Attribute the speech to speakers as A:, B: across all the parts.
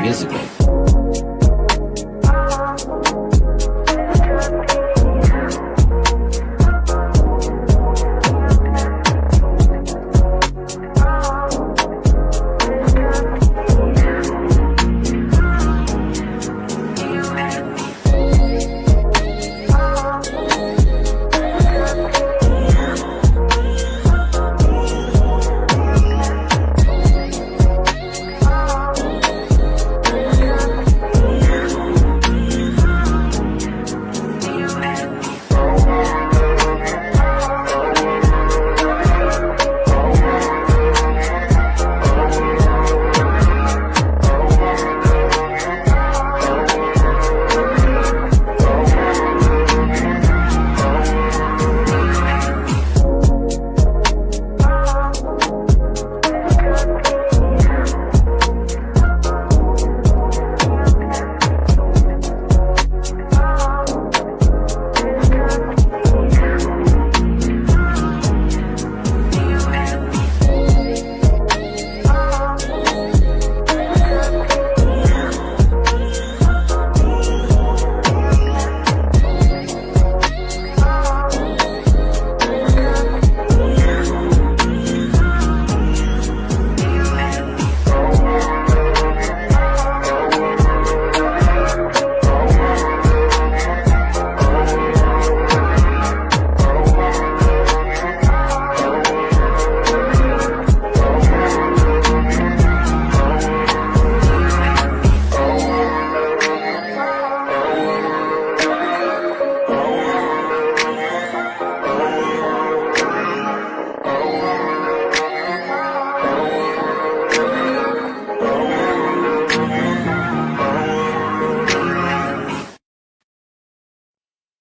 A: Music.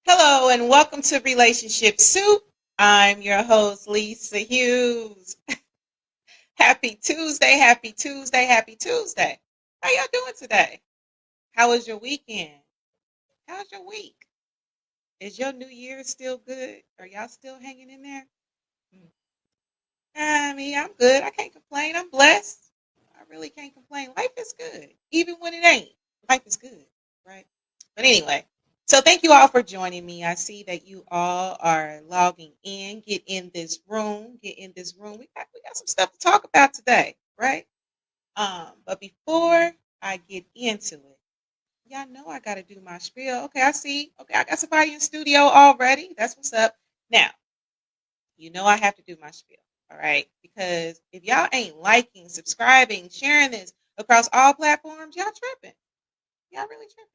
B: Hello and welcome to Relationship Soup. I'm your host, Lisa Hughes. Happy Tuesday, happy Tuesday, happy Tuesday. How y'all doing today? How was your weekend? How's your week? Is your new year still good? Are y'all still hanging in there? Hmm. I'm good. I can't complain. I'm blessed. I really can't complain. Life is good. Even when it ain't. Life is good, right? But anyway, so thank you all for joining me. I see that you all are logging in. Get in this room. Get in this room. We got some stuff to talk about today, right? But before I get into it, y'all know I gotta do my spiel. Okay, I see. Okay, I got somebody in studio already. That's what's up. Now, you know I have to do my spiel, all right? Because if y'all ain't liking, subscribing, sharing this across all platforms, y'all tripping. Y'all really tripping.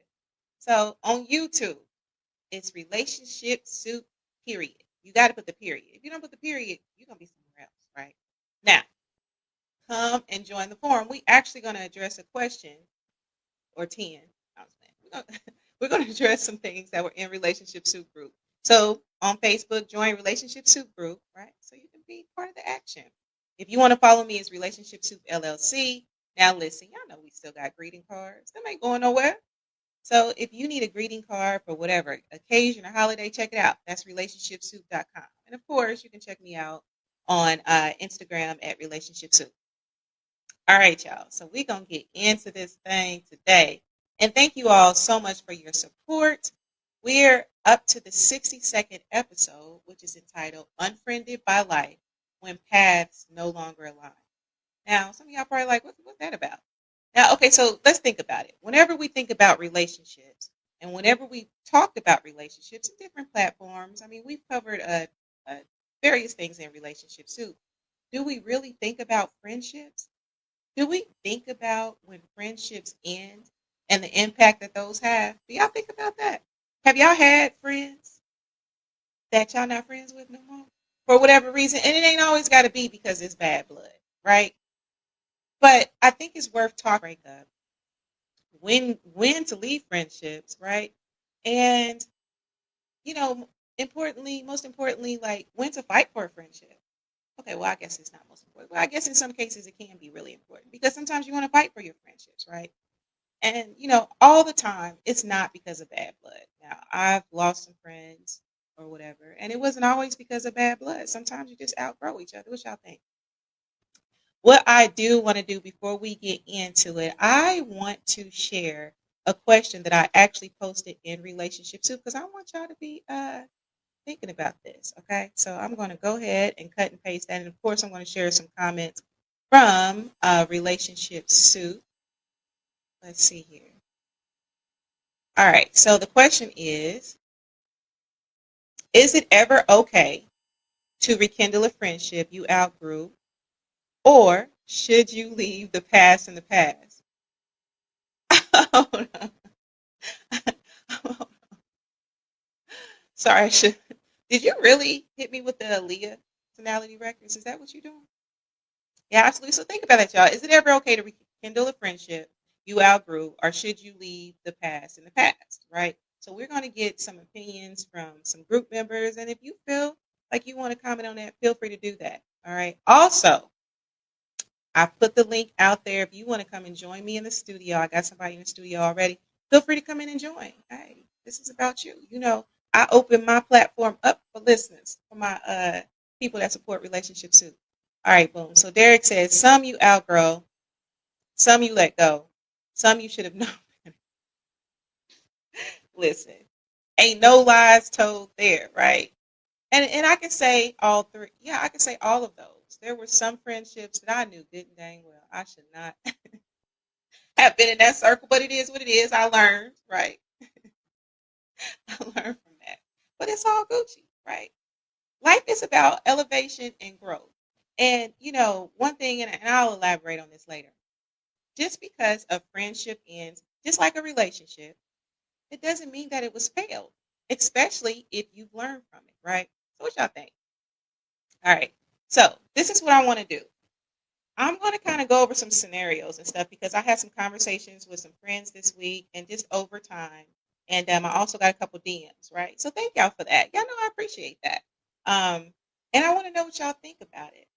B: So on YouTube, it's Relationship Soup, period. You got to put the period. If you don't put the period, you're going to be somewhere else, right? Now, come and join the forum. We actually going to address a question or 10. I was saying. We're going to address some things that were in Relationship Soup group. So on Facebook, join Relationship Soup group, right? So you can be part of the action. If you want to follow me, it's Relationship Soup LLC. Now listen, y'all know we still got greeting cards. Them ain't going nowhere. So if you need a greeting card for whatever occasion or holiday, check it out. That's relationshipsoup.com. And of course, you can check me out on Instagram at Relationship Soup. All right, y'all. So we're going to get into this thing today. And thank you all so much for your support. We're up to the 62nd episode, which is entitled Unfriended by Life When Paths No Longer Align. Now, some of y'all probably like, what's that about? Now, okay, so let's think about it. Whenever we think about relationships and whenever we talked about relationships in different platforms, we've covered various things in relationships too. Do we really think about friendships? Do we think about when friendships end and the impact that those have? Do y'all think about that? Have y'all had friends that y'all not friends with no more? For whatever reason, and it ain't always got to be because it's bad blood, right? But I think it's worth talking about when to leave friendships, right? And most importantly, like when to fight for a friendship. Okay, well, I guess it's not most important. Well, I guess in some cases it can be really important because sometimes you want to fight for your friendships, right? And, all the time, it's not because of bad blood. Now, I've lost some friends or whatever, and it wasn't always because of bad blood. Sometimes you just outgrow each other. What y'all think? What I do want to do before we get into it, I want to share a question that I actually posted in Relationship Soup because I want y'all to be thinking about this. Okay, so I'm going to go ahead and cut and paste that, and of course, I'm going to share some comments from Relationship Soup. Let's see here. All right, so the question is it ever okay to rekindle a friendship you outgrew, or should you leave the past in the past? Hold on. Sorry, I should. Did you really hit me with the Aaliyah personality records? Is that what you're doing? Yeah, absolutely. So think about that, y'all. Is it ever okay to rekindle a friendship you outgrew, or should you leave the past in the past? Right. So we're going to get some opinions from some group members, and if you feel like you want to comment on that, feel free to do that. All right. Also, I put the link out there. If you want to come and join me in the studio, I got somebody in the studio already. Feel free to come in and join. Hey, this is about you. I open my platform up for listeners, for my people that support relationships too. All right, boom. So Derek says, some you outgrow, some you let go, some you should have known. Listen, ain't no lies told there, right? And I can say all three. Yeah, I can say all of those. There were some friendships that I knew good and dang well I should not have been in that circle, but it is what it is. I learned, right? I learned from that. But it's all Gucci, right? Life is about elevation and growth. And, one thing, and I'll elaborate on this later, just because a friendship ends, just like a relationship, it doesn't mean that it was failed, especially if you've learned from it, right? So, what y'all think? All right. So, this is what I want to do. I'm going to kind of go over some scenarios and stuff because I had some conversations with some friends this week and just over time. And I also got a couple DMs, right? So thank y'all for that. Y'all know I appreciate that. And I want to know what y'all think about it.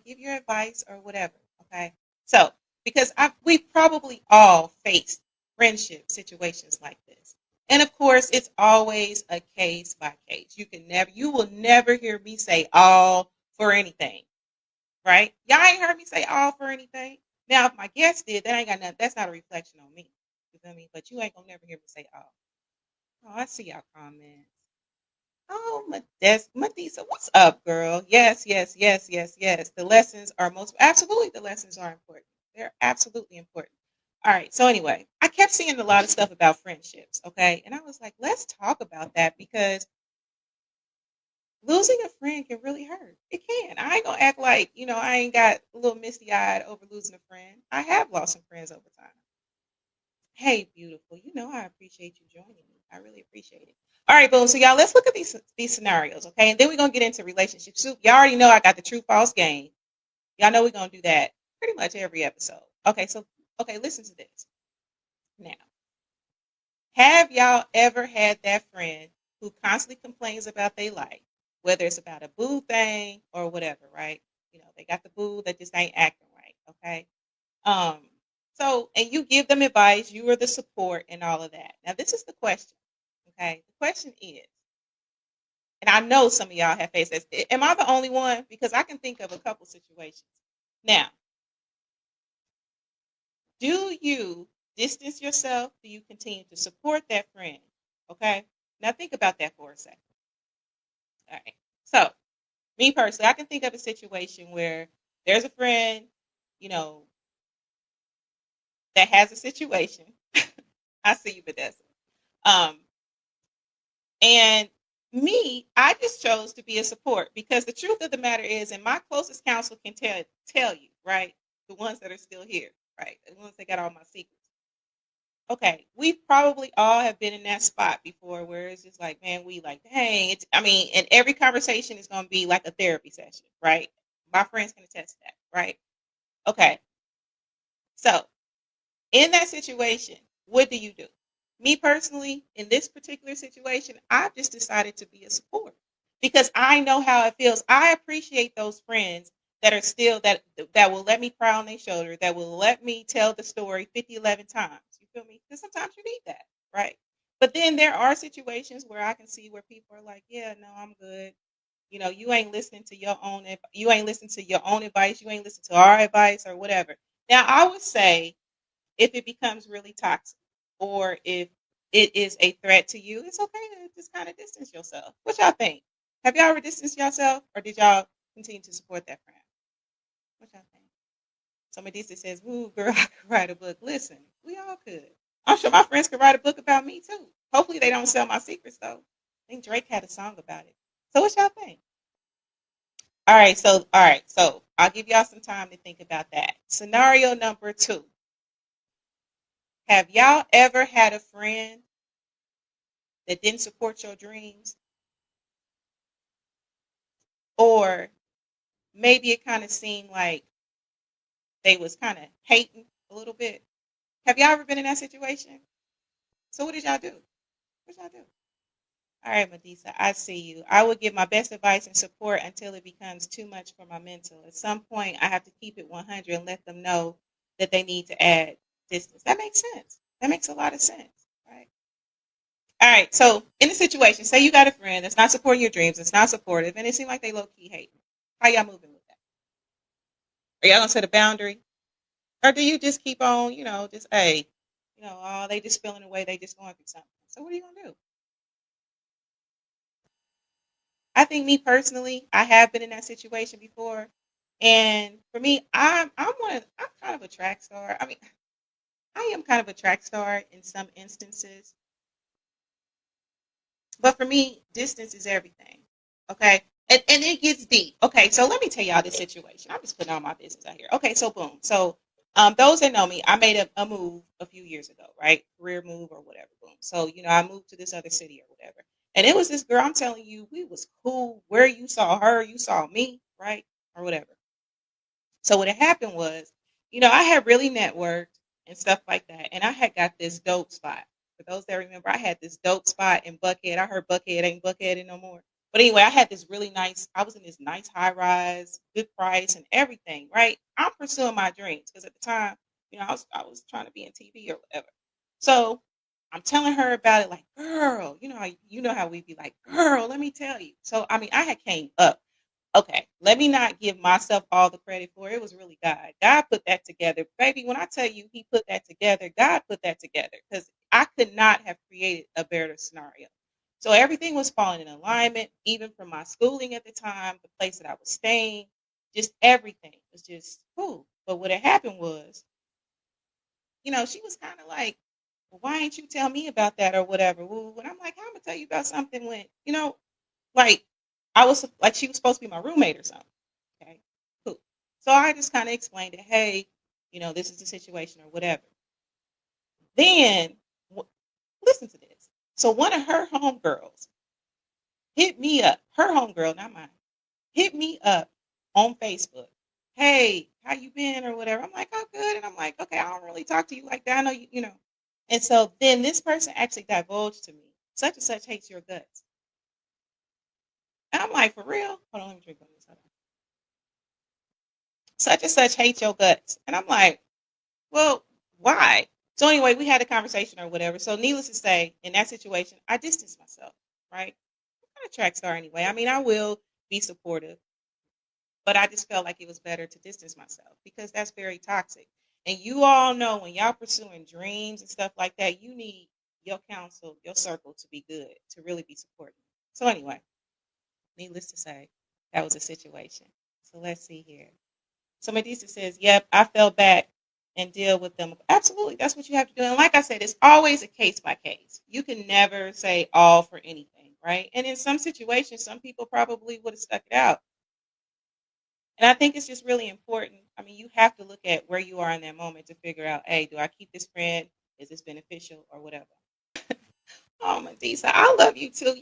B: Give your advice or whatever. Okay. So because we've probably all faced friendship situations like this. And of course, it's always a case by case. You will never hear me say all for anything, right? Y'all ain't heard me say all for anything. Now, if my guest did, that ain't got nothing. That's not a reflection on me. You feel me? But you ain't gonna never hear me say all. Oh, I see y'all comments. Oh, Matisa, what's up, girl? Yes, yes, yes, yes, yes. The lessons are absolutely the lessons are important. They're absolutely important. All right. So anyway, I kept seeing a lot of stuff about friendships. Okay, and I was like, let's talk about that because losing a friend can really hurt. It can. I ain't gonna act like, I ain't got a little misty eyed over losing a friend. I have lost some friends over time. Hey, beautiful. I appreciate you joining me. I really appreciate it. All right, boom. So y'all, let's look at these scenarios, okay? And then we're gonna get into relationship soup. Y'all already know I got the true false game. Y'all know we're gonna do that pretty much every episode. Okay, listen to this. Now, have y'all ever had that friend who constantly complains about their life, whether it's about a boo thing or whatever, right? They got the boo that just ain't acting right, okay? Um, and you give them advice, you are the support and all of that. Now, this is the question, okay? The question is, and I know some of y'all have faced this. Am I the only one? Because I can think of a couple situations. Now, do you distance yourself? Do you continue to support that friend? Okay? Now, think about that for a second. All right. So, me personally, I can think of a situation where there's a friend, you know, that has a situation. I see you, Vanessa. Um, and I just chose to be a support because the truth of the matter is, and my closest counsel can tell you, right? The ones that are still here, right? The ones that got all my secrets. Okay, we probably all have been in that spot before where it's just like, man, we like, dang, and every conversation is going to be like a therapy session, right? My friends can attest to that, right? Okay, so in that situation, what do you do? Me personally, in this particular situation, I've just decided to be a support because I know how it feels. I appreciate those friends that are still that will let me cry on their shoulder, that will let me tell the story 50, 11 times. feel me? Because sometimes you need that, right? But then there are situations where I can see where people are like, yeah, no, I'm good. You ain't listening to your own. You ain't listening to your own advice. You ain't listening to our advice or whatever. Now, I would say if it becomes really toxic or if it is a threat to you, it's okay to just kind of distance yourself. What y'all think? Have y'all ever distanced yourself or did y'all continue to support that friend? What y'all think? Somebody says, "Ooh, girl, I could write a book." Listen, we all could. I'm sure my friends could write a book about me too. Hopefully, they don't sell my secrets though. I think Drake had a song about it. So, what y'all think? All right. So I'll give y'all some time to think about that. Scenario number 2: have y'all ever had a friend that didn't support your dreams, or maybe it kind of seemed like they was kind of hating a little bit? Have y'all ever been in that situation? So, what did y'all do? What y'all do? All right, Medisa, I see you. I would give my best advice and support until it becomes too much for my mental. At some point, I have to keep it 100 and let them know that they need to add distance. That makes sense. That makes a lot of sense, right? All right, so in a situation, say you got a friend that's not supporting your dreams, it's not supportive, and it seems like they low key hate you. How y'all moving with that? Are y'all gonna set a boundary, or do you just keep on, just hey, oh, they just feeling away, they just going through something. So what are you gonna do? I think me personally, I have been in that situation before, and for me, I'm kind of a track star. I mean, I am kind of a track star in some instances, but for me, distance is everything. Okay, and it gets deep. Okay, so let me tell y'all this situation. I'm just putting all my business out here. Okay, so boom. So those that know me, I made a move a few years ago, right? Career move or whatever. Boom. So I moved to this other city or whatever. And it was this girl, I'm telling you, we was cool. Where you saw her, you saw me, right? Or whatever. So what had happened was, I had really networked and stuff like that. And I had got this dope spot. For those that remember, I had this dope spot in Buckhead. I heard Buckhead ain't Buckhead no more. But anyway, I was in this nice high rise, good price and everything, right? I'm pursuing my dreams because at the time, I was trying to be in TV or whatever. So I'm telling her about it like, girl, you know how we be like, girl, let me tell you. So I mean, I had came up. Okay, let me not give myself all the credit for it. It was really God. God put that together. Baby, when I tell you he put that together, God put that together because I could not have created a better scenario. So everything was falling in alignment, even from my schooling at the time, the place that I was staying, just everything was just cool. But what had happened was, she was kind of like, well, why ain't you tell me about that or whatever? Well, when I'm like, I'm gonna tell you about something when, like I was like she was supposed to be my roommate or something. Okay, cool. So I just kind of explained it. Hey, this is the situation or whatever. Then listen to this. So one of her homegirls hit me up. Her homegirl, not mine, hit me up on Facebook. Hey, how you been or whatever? I'm like, oh, good. And I'm like, okay, I don't really talk to you like that. I know you. And so then this person actually divulged to me, such and such hates your guts. And I'm like, for real? Hold on, let me drink on this. Hold on. Such and such hates your guts. And I'm like, well, why? So anyway, we had a conversation or whatever. So needless to say, in that situation, I distanced myself, right? I'm not a track star anyway. I mean, I will be supportive, but I just felt like it was better to distance myself because that's very toxic. And you all know when y'all pursuing dreams and stuff like that, you need your counsel, your circle to be good, to really be supporting. So anyway, needless to say, that was a situation. So let's see here. So Medisa says, yep, I fell back and deal with them. Absolutely. That's what you have to do. And like I said, it's always a case by case. You can never say all for anything, right? And in some situations, some people probably would have stuck it out. And I think it's just really important. I mean, you have to look at where you are in that moment to figure out, hey, do I keep this friend? Is this beneficial or whatever? Oh, Medisa, I love you too.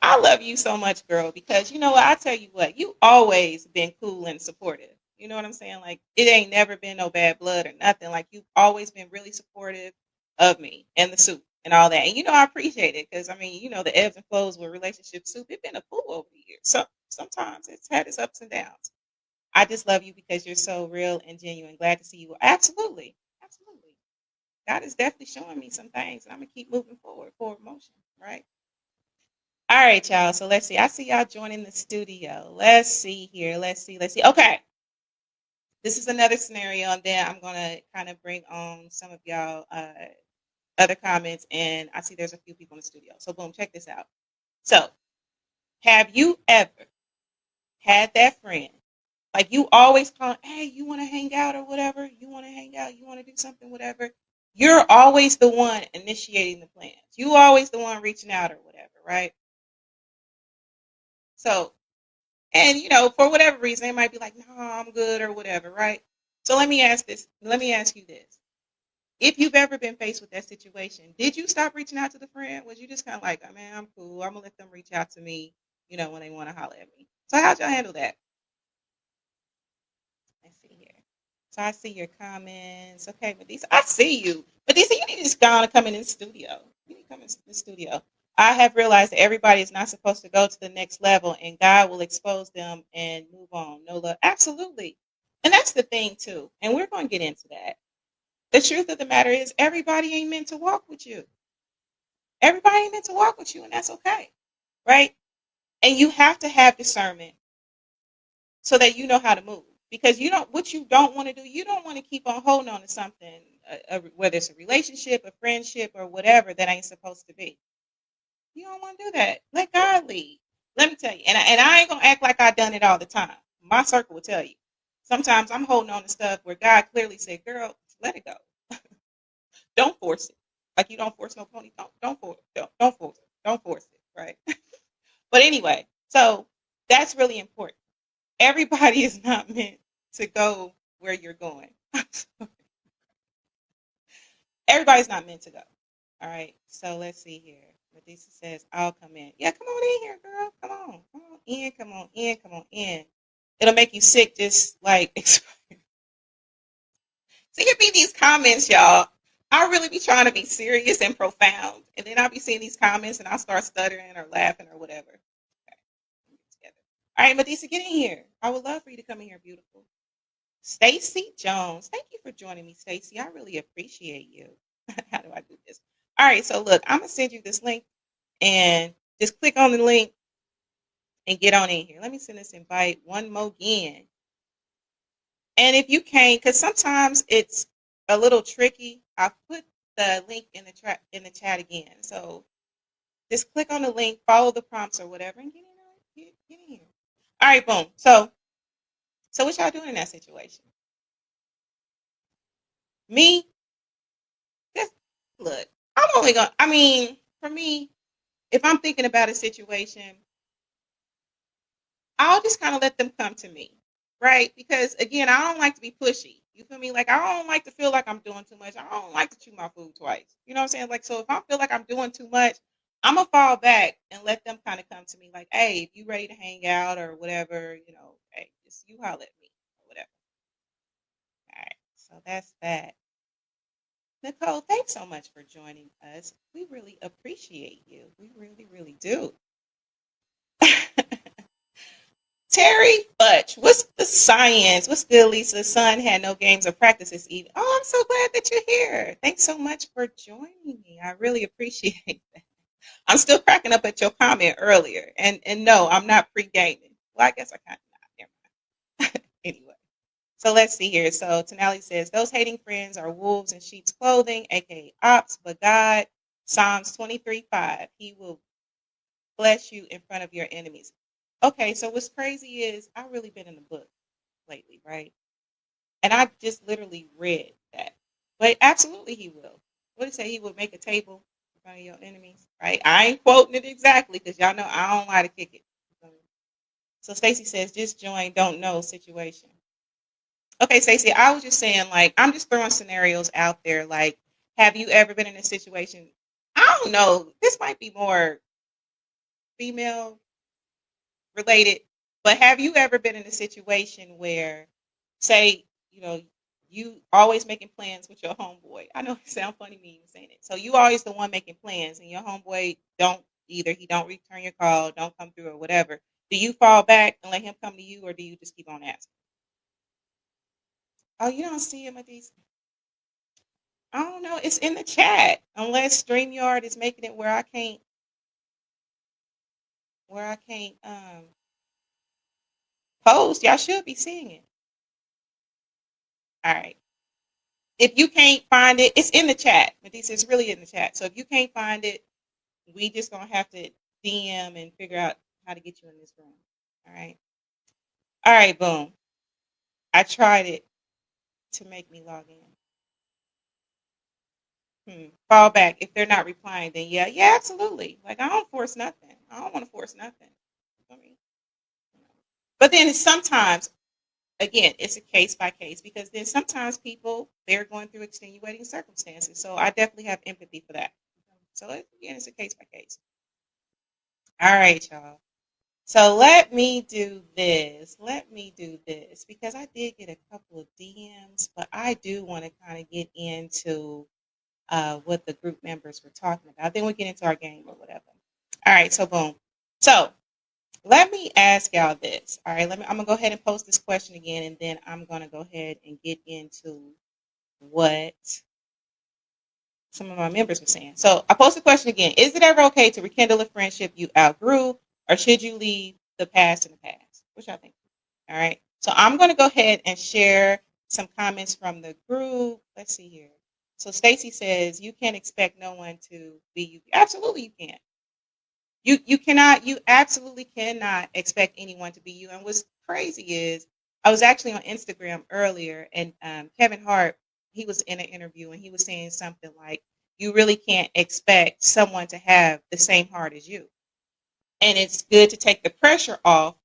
B: I love you so much, girl, because you know what? I tell you what, you always been cool and supportive. You know what I'm saying? Like it ain't never been no bad blood or nothing. Like you've always been really supportive of me and the soup and all that. And I appreciate it because I mean, the ebbs and flows with relationship soup. It's been a fool over the years. So sometimes it's had its ups and downs. I just love you because you're so real and genuine. Glad to see you. Absolutely, absolutely. God is definitely showing me some things, and I'm gonna keep moving forward motion, right? All right, y'all. So let's see. I see y'all joining the studio. Let's see here. Let's see. Okay. This is another scenario, and then I'm gonna kind of bring on some of y'all other comments. And I see there's a few people in the studio. So boom, check this out. So, have you ever had that friend? Like you always call, hey, you want to hang out or whatever? You want to hang out? You want to do something, whatever? You're always the one initiating the plans. You always the one reaching out or whatever, right? So, and for whatever reason, they might be like, no, I'm good or whatever, right? So let me ask this. Let me ask you this. If you've ever been faced with that situation, did you stop reaching out to the friend? Was you just kind of like, oh, man, I'm cool. I'm gonna let them reach out to me, when they want to holler at me. So how'd y'all handle that? Let's see here. So I see your comments. Okay, Medisa, I see you. Medisa, you need to just go on and come in the studio. You need to come in the studio. I have realized that everybody is not supposed to go to the next level, and God will expose them and move on. No love. Absolutely. And that's the thing, too. And we're going to get into that. The truth of the matter is, everybody ain't meant to walk with you. Everybody ain't meant to walk with you, and that's okay. Right? And you have to have discernment so that you know how to move. Because what you don't want to do, you don't want to keep on holding on to something, whether it's a relationship, a friendship, or whatever that ain't supposed to be. You don't want to do that. Let God lead. Let me tell you, and I ain't gonna act like I done it all the time. My circle will tell you. Sometimes I'm holding on to stuff where God clearly said, "Girl, let it go. Don't force it. Like you don't force no pony. Don't force. Don't force it. Don't force it. Right." But anyway, so that's really important. Everybody is not meant to go where you're going. Everybody's not meant to go. All right. So let's see here. Medisa says, I'll come in. Yeah, come on in here, girl. Come on. Come on in. Come on in. Come on in. It'll make you sick just like see it be these comments, y'all. I really be trying to be serious and profound. And then I'll be seeing these comments and I'll start stuttering or laughing or whatever. Okay. All right, Medisa, get in here. I would love for you to come in here, beautiful. Stacy Jones. Thank you for joining me, Stacy. I really appreciate you. How do I do this? All right, so look, I'm gonna send you this link and just click on the link and get on in here. Let me send this invite one more again. And if you can't, because sometimes it's a little tricky, I'll put the link in the chat again. So just click on the link, follow the prompts or whatever, and get in here. All right, boom. So what y'all doing in that situation? Me, just look. I'm only gonna. I mean, for me, if I'm thinking about a situation, I'll just kind of let them come to me, right? Because again, I don't like to be pushy. You feel me? Like I don't like to feel like I'm doing too much. I don't like to chew my food twice. You know what I'm saying? Like so, if I feel like I'm doing too much, I'm gonna fall back and let them kind of come to me. Like, hey, if you ready to hang out or whatever, hey, just you holler at me or whatever. All right. So that's that. Nicole, thanks so much for joining us. We really appreciate you. We really, really do. Terry Butch, what's the science? What's good, Lisa? Son had no games or practices even. Oh, I'm so glad that you're here. Thanks so much for joining me. I really appreciate that. I'm still cracking up at your comment earlier. And no, I'm not pre-gaming. Well, I guess I kind of not. Never mind. Anyway, so let's see here. So Tenali says, those hating friends are wolves in sheep's clothing, aka ops, but God, Psalms 23:5, he will bless you in front of your enemies. Okay, so what's crazy is I've really been in the book lately, right? And I just literally read that. But absolutely he will. What did it say? He will make a table in front of your enemies, right? I ain't quoting it exactly because y'all know I don't lie to kick it. So Stacy says, just join, don't know situation. Okay, Stacey, I was just saying, like, I'm just throwing scenarios out there. Like, have you ever been in a situation? I don't know. This might be more female related, but have you ever been in a situation where, say, you always making plans with your homeboy? I know it sounds funny me even saying it. So you always the one making plans, and your homeboy don't either. He don't return your call, don't come through, or whatever. Do you fall back and let him come to you, or do you just keep on asking? Oh, you don't see him at these. I don't know. It's in the chat. Unless StreamYard is making it where I can't post, y'all should be seeing it. All right. If you can't find it, it's in the chat. Matisse, it's really in the chat. So if you can't find it, we just gonna have to DM and figure out how to get you in this room. All right. All right, boom. I tried it to make me log in. Fall back. If they're not replying, then yeah, absolutely. Like I don't force nothing. I don't want to force nothing. I mean, but then sometimes, again, it's a case by case because then sometimes people they're going through extenuating circumstances. So I definitely have empathy for that. So again, it's a case by case. All right, y'all. So let me do this. Let me do this because I did get a couple of DMs, but I do want to kind of get into what the group members were talking about. Then we get into our game or whatever. All right, so boom. So let me ask y'all this. All right, I'm gonna go ahead and post this question again, and then I'm gonna go ahead and get into what some of my members were saying. So I posted the question again. Is it ever okay to rekindle a friendship you outgrew, or should you leave the past in the past? What y'all think? All right. So I'm gonna go ahead and share some comments from the group. Let's see here. So Stacy says you can't expect no one to be you. Absolutely you can't. You absolutely cannot expect anyone to be you. And what's crazy is I was actually on Instagram earlier, and Kevin Hart, he was in an interview and he was saying something like, "You really can't expect someone to have the same heart as you." And it's good to take the pressure off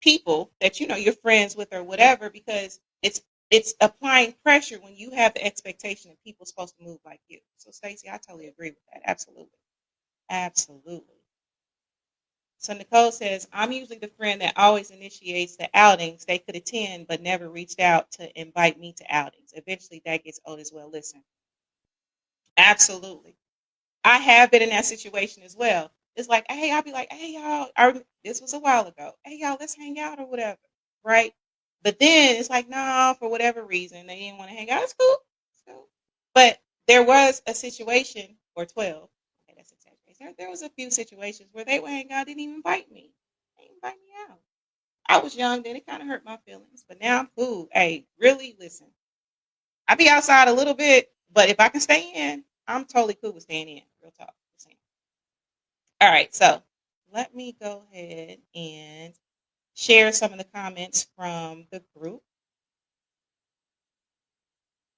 B: people that you're friends with or whatever, because it's applying pressure when you have the expectation that people are supposed to move like you. So Stacey, I totally agree with that. Absolutely, absolutely. So Nicole says, I'm usually the friend that always initiates the outings they could attend, but never reached out to invite me to outings. Eventually that gets old as well. Listen, absolutely. I have been in that situation as well. It's like, hey, I'll be like, hey, y'all, this was a while ago. Hey, y'all, let's hang out or whatever. Right. But then it's like, no, for whatever reason, they didn't want to hang out. It's cool. It's cool. But there was a situation, or 12. Okay, that's exaggeration. There was a few situations where they would hang out, didn't even invite me. They didn't invite me out. I was young then, it kind of hurt my feelings. But now I'm cool. Hey, really, listen. I be outside a little bit, but if I can stay in, I'm totally cool with staying in. Real talk. All right, so let me go ahead and share some of the comments from the group.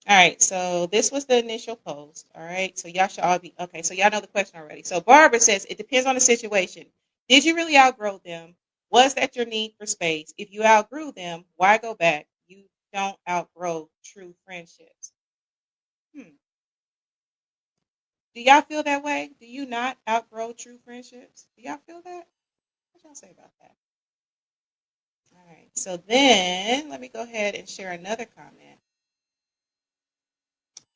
B: All right, so this was the initial post. All right, so y'all should all be okay. So y'all know the question already. So Barbara says it depends on the situation. Did you really outgrow them? Was that your need for space? If you outgrew them, why go back? You don't outgrow true friendships. Hmm. Do y'all feel that way? Do you not outgrow true friendships? Do y'all feel that? What y'all say about that? All right, so then let me go ahead and share another comment.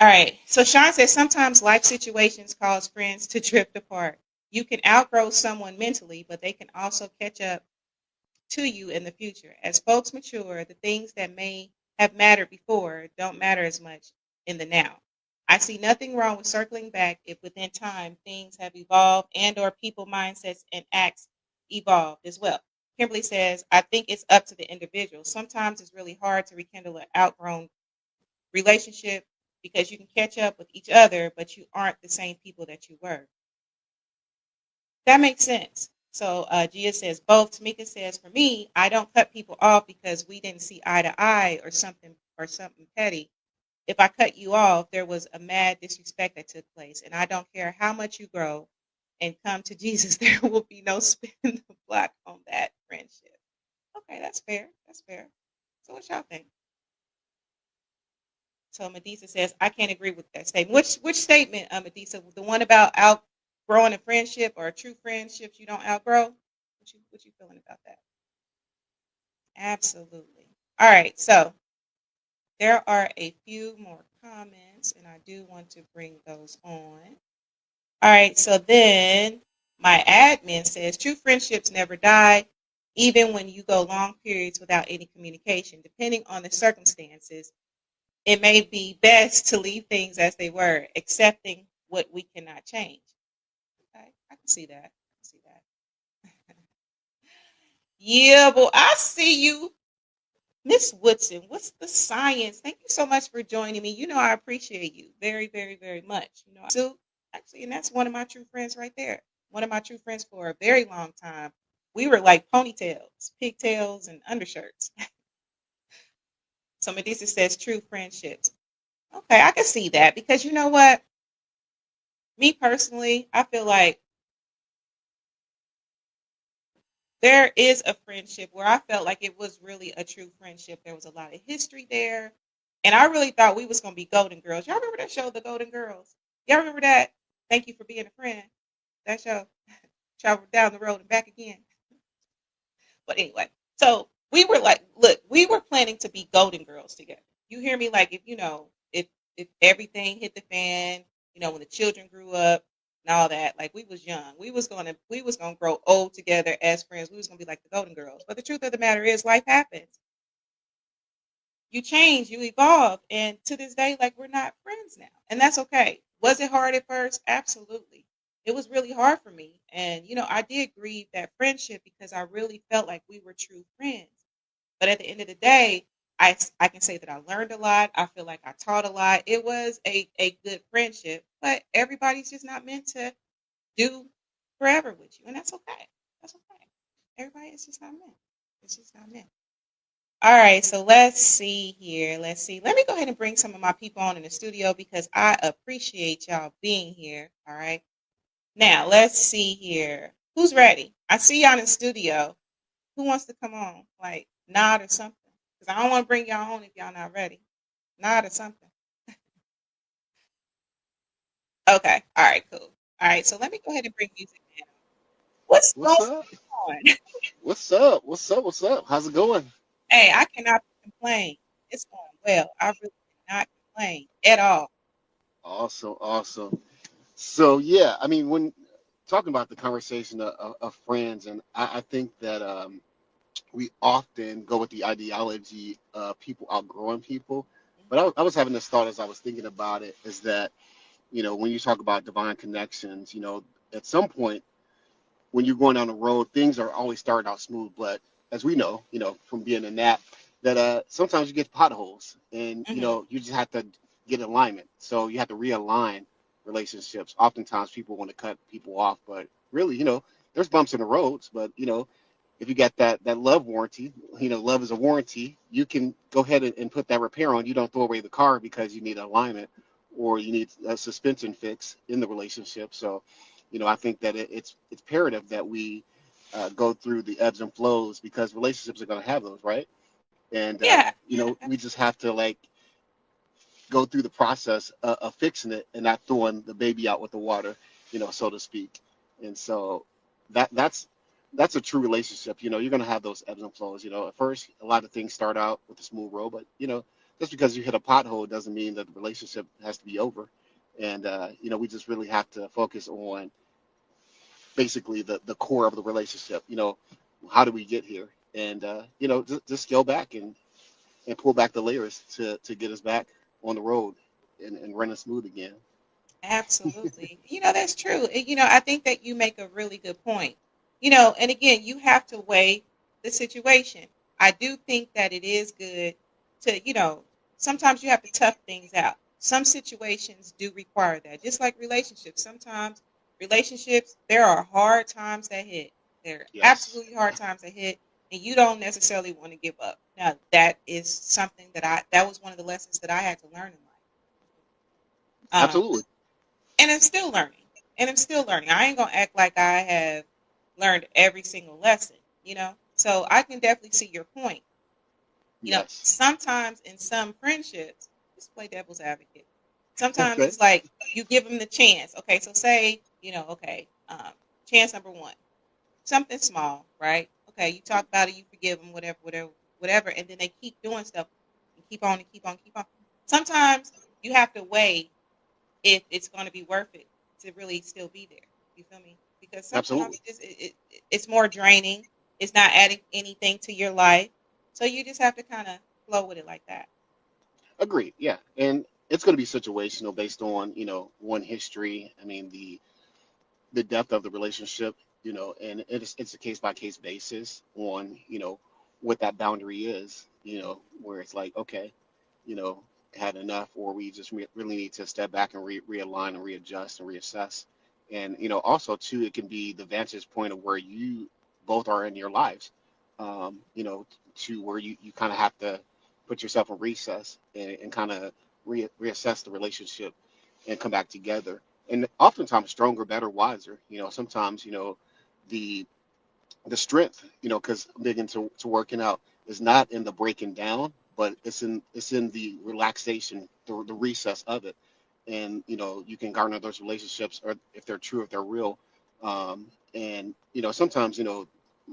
B: All right, so Sean says sometimes life situations cause friends to drift apart. You can outgrow someone mentally, but they can also catch up to you in the future. As folks mature, the things that may have mattered before don't matter as much in the now. I see nothing wrong with circling back if within time things have evolved and or people mindsets and acts evolved as well. Kimberly says, I think it's up to the individual. Sometimes it's really hard to rekindle an outgrown relationship because you can catch up with each other, but you aren't the same people that you were. That makes sense. So Gia says both. Tamika says, for me, I don't cut people off because we didn't see eye to eye or something petty. If I cut you off, there was a mad disrespect that took place, and I don't care how much you grow and come to Jesus, there will be no spin the block on that friendship. Okay, that's fair. That's fair. So what y'all think? So Medisa says, I can't agree with that statement. Which statement, Medisa? The one about outgrowing a friendship or true friendships you don't outgrow? What you feeling about that? Absolutely. All right, so there are a few more comments, and I do want to bring those on. All right, so then my admin says true friendships never die, even when you go long periods without any communication. Depending on the circumstances, it may be best to leave things as they were, accepting what we cannot change. Okay, I can see that. I can see that. Yeah, but I see you, Miss Woodson. What's the science? Thank you so much for joining me. You know I appreciate you very, very, very much. So actually, and that's one of my true friends right there. One of my true friends for a very long time. We were like ponytails, pigtails, and undershirts. So Medici says true friendships. Okay, I can see that because you know what? Me personally, I feel like there is a friendship where I felt like it was really a true friendship. There was a lot of history there. And I really thought we was gonna be Golden Girls. Y'all remember that show, The Golden Girls? Y'all remember that? Thank you for being a friend. That show. Travel down the road and back again. But anyway, so we were like, look, we were planning to be Golden Girls together. You hear me? Like if everything hit the fan, when the children grew up and all that, like we was young. We was gonna grow old together as friends. We was gonna be like the Golden Girls. But the truth of the matter is life happens. You change, you evolve, and to this day, like we're not friends now. And that's okay. Was it hard at first? Absolutely. It was really hard for me. And I did grieve that friendship because I really felt like we were true friends. But at the end of the day, I can say that I learned a lot. I feel like I taught a lot. It was a good friendship, but everybody's just not meant to do forever with you. And that's okay. That's okay. Everybody is just not meant. It's just not meant. All right, so let's see here. Let's see. Let me go ahead and bring some of my people on in the studio because I appreciate y'all being here. All right. Now, let's see here. Who's ready? I see y'all in the studio. Who wants to come on? Like, nod or something? Because I don't want to bring y'all on if y'all not ready. Nod or something. Okay. All right, cool. All right, so let me go ahead and bring music in. What's going
C: What's up?
B: on?
C: What's up? What's up? What's up? How's it going?
B: Hey, I cannot complain. It's going well. I really cannot complain at all.
C: Awesome, awesome. So yeah, I mean, when talking about the conversation of friends, and I think that we often go with the ideology of people outgrowing people. But I was having this thought as I was thinking about it, is that when you talk about divine connections, at some point when you're going down the road, things are always starting out smooth, but as we know, from being in that sometimes you get potholes, and
B: Hmm.
C: you just have to get alignment. So you have to realign relationships. Oftentimes people want to cut people off, but really, there's bumps in the roads. But if you got that love warranty, love is a warranty. You can go ahead and put that repair on. You don't throw away the car because you need alignment or you need a suspension fix in the relationship. So I think that it's imperative that we go through the ebbs and flows because relationships are going to have those, right? And
B: Yeah.
C: we just have to like go through the process of fixing it and not throwing the baby out with the water, so to speak. And so that's a true relationship. You're going to have those ebbs and flows. At first, a lot of things start out with a smooth road, but just because you hit a pothole doesn't mean that the relationship has to be over. And we just really have to focus on basically the core of the relationship. How do we get here? And just scale back and pull back the layers to get us back on the road and running smooth again.
B: Absolutely. That's true. And, I think that you make a really good point. And again, you have to weigh the situation. I do think that it is good to, sometimes you have to tough things out. Some situations do require that. Just like relationships. Sometimes relationships, there are hard times that hit. There are
C: Yes,
B: absolutely hard times that hit, and you don't necessarily want to give up. Now, that is something that was one of the lessons that I had to learn in life.
C: absolutely.
B: And I'm still learning. And I'm still learning. I ain't gonna act like I have learned every single lesson. So I can definitely see your point.
C: Yes.
B: Sometimes in some friendships, just play devil's advocate. Sometimes
C: Okay.
B: it's like you give them the chance. Okay, so say, okay, chance number one, something small, right? Okay, you talk about it, you forgive them, whatever, whatever, whatever, and then they keep doing stuff and keep on and keep on, keep on. Sometimes you have to weigh if it's going to be worth it to really still be there. You feel me? Because sometimes
C: Absolutely.
B: it's more draining. It's not adding anything to your life, so you just have to kind of flow with it like that.
C: Agreed. Yeah, and it's going to be situational based on one history. I mean the depth of the relationship, and it's a case by case basis on what that boundary is, where it's like, okay, you know had enough, or we just really need to step back and realign and readjust and reassess. And also too, it can be the vantage point of where you both are in your lives, um, you know to where you kind of have to put yourself in recess and kind of reassess the relationship and come back together, and oftentimes stronger, better, wiser. Sometimes the the strength, because I'm big into working out, is not in the breaking down, but it's in the relaxation, the recess of it. And you can garner those relationships, or if they're true, if they're real. And sometimes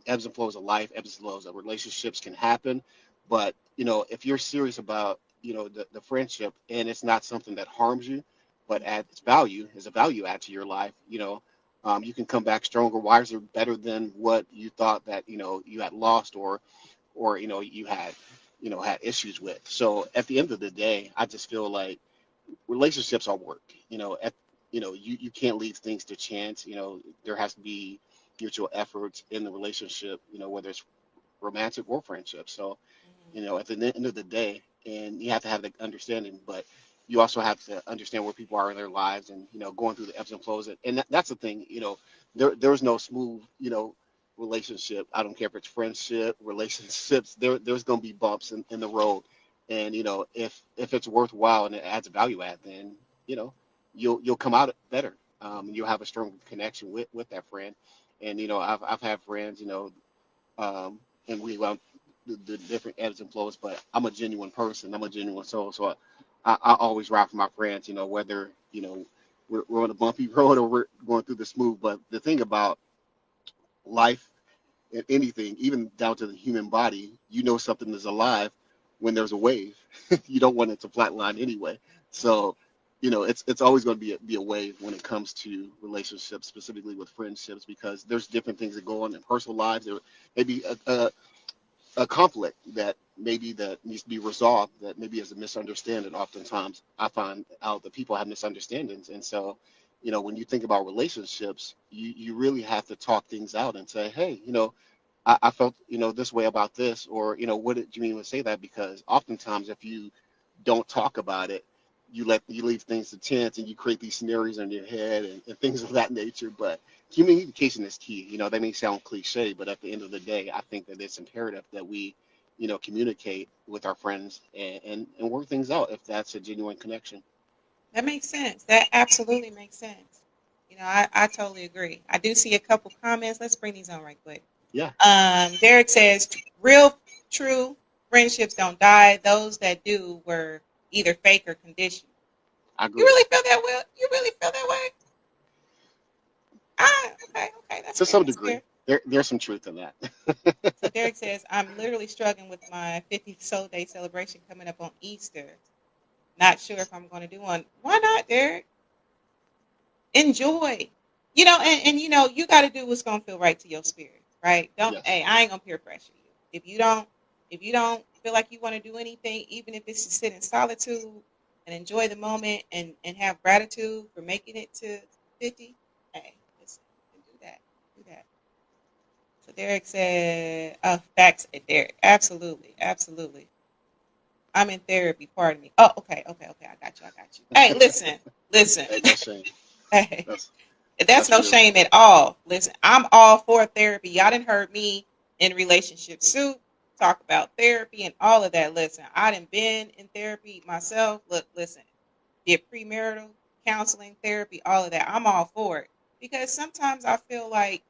C: ebbs and flows of life, ebbs and flows of relationships can happen. But if you're serious about the friendship, and it's not something that harms you, but adds its value, is a value add to your life, you can come back stronger, wiser, better than what you thought that you had lost, or you had issues with. So at the end of the day, I just feel like relationships are work. You can't leave things to chance. There has to be mutual efforts in the relationship. Whether it's romantic or friendship. So at the end of the day, and you have to have the understanding, but you also have to understand where people are in their lives, and going through the ebbs and flows. And that's the thing. There's no smooth relationship. I don't care if it's friendship, relationships. There's going to be bumps in the road. And if it's worthwhile and it adds value add, then you know you'll come out better. You'll have a strong connection with that friend. And I've had friends, and we love the different ebbs and flows. But I'm a genuine person. I'm a genuine soul. So I always ride for my friends. Whether we're on a bumpy road or we're going through the smooth. But the thing about life and anything, even down to the human body, something is alive when there's a wave. You don't want it to flatline anyway. So it's always going to be a wave when it comes to relationships, specifically with friendships, because there's different things that go on in personal lives. There may be a conflict that needs to be resolved, that maybe is a misunderstanding. Oftentimes I find out that people have misunderstandings. And so when you think about relationships, you really have to talk things out and say, hey, I felt this way about this, or what did you mean to say that? Because oftentimes if you don't talk about it, you leave things to chance, and you create these scenarios in your head, and things of that nature. But communication is key. That may sound cliche, but at the end of the day, I think that it's imperative that we communicate with our friends, and work things out if that's a genuine connection.
B: That makes sense. That absolutely makes sense. I totally agree. I do see a couple comments. Let's bring these on right quick.
C: Yeah,
B: Derek says, real, true friendships don't die. Those that do were either fake or conditioned.
C: I
B: You
C: agree.
B: really feel that way? You really feel that way? Ah, okay, okay. That's
C: To
B: fair.
C: some
B: That's
C: degree,
B: fair.
C: there's some truth in that.
B: So Derek says, I'm literally struggling with my 50th Soul Day celebration coming up on Easter. Not sure if I'm going to do one. Why not, Derek? Enjoy. And you got to do what's going to feel right to your spirit, right? Don't,
C: Yes.
B: hey, I ain't going to peer pressure you. If you don't feel like you want to do anything, even if it's to sit in solitude and enjoy the moment, and have gratitude for making it to 50, hey, listen, do that. Do that. So Derek said, oh, facts, Derek. Absolutely. Absolutely. I'm in therapy. Pardon me. Oh, okay. Okay. Okay. I got you. I got you. Hey, listen. Listen.
C: Hey, no shame.
B: Hey,
C: That's
B: that's
C: that's
B: no
C: real.
B: shame at all. Listen, I'm all for therapy. Y'all done heard me in relationship soup talk about therapy and all of that. Listen, I done been in therapy myself. Look, listen, did premarital counseling, therapy, all of that. I'm all for it, because sometimes I feel like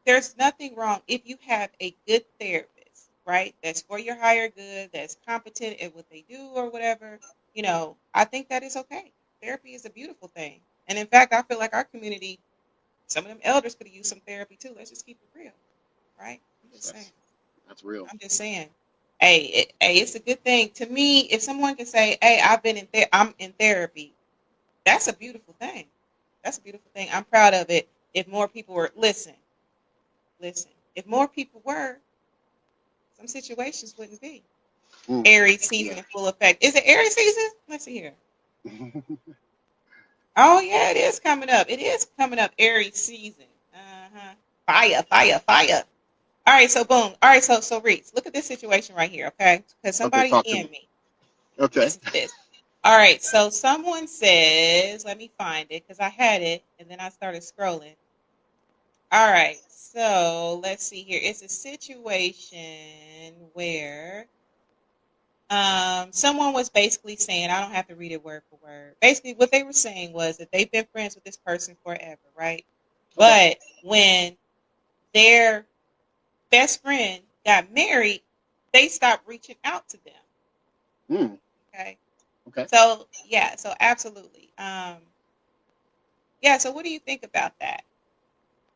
B: there's nothing wrong if you have a good therapist, right? That's for your higher good, that's competent at what they do or whatever. I think that is okay. Therapy is a beautiful thing. And in fact, I feel like our community, some of them elders could have used some therapy too. Let's just keep it real, right? I'm just saying.
C: That's that's real.
B: I'm just saying. Hey, it's a good thing to me if someone can say, "Hey, I'm in therapy." That's a beautiful thing. That's a beautiful thing. I'm proud of it. If more people were listen. If more people were, some situations wouldn't be.
C: Mm,
B: Aries season
C: yeah.
B: in full effect. Is it Aries season? Let's see here. Oh yeah, it is coming up. It is coming up. Aries season. Uh-huh. Fire, fire, fire. All right, so boom. All right, so Reese, look at this situation right here, okay? Because
C: Okay,
B: somebody
C: talk to
B: in
C: me.
B: me.
C: Okay.
B: Listen to this. All right, so someone says, let me find it because I had it and then I started scrolling. All right, so let's see here. It's a situation where someone was basically saying, I don't have to read it word for word. Basically, what they were saying was that they've been friends with this person forever, right?
C: Okay.
B: But when their best friend got married, they stopped reaching out to them.
C: Mm,
B: Okay.
C: okay.
B: So yeah, so absolutely. Yeah, so what do you think about that?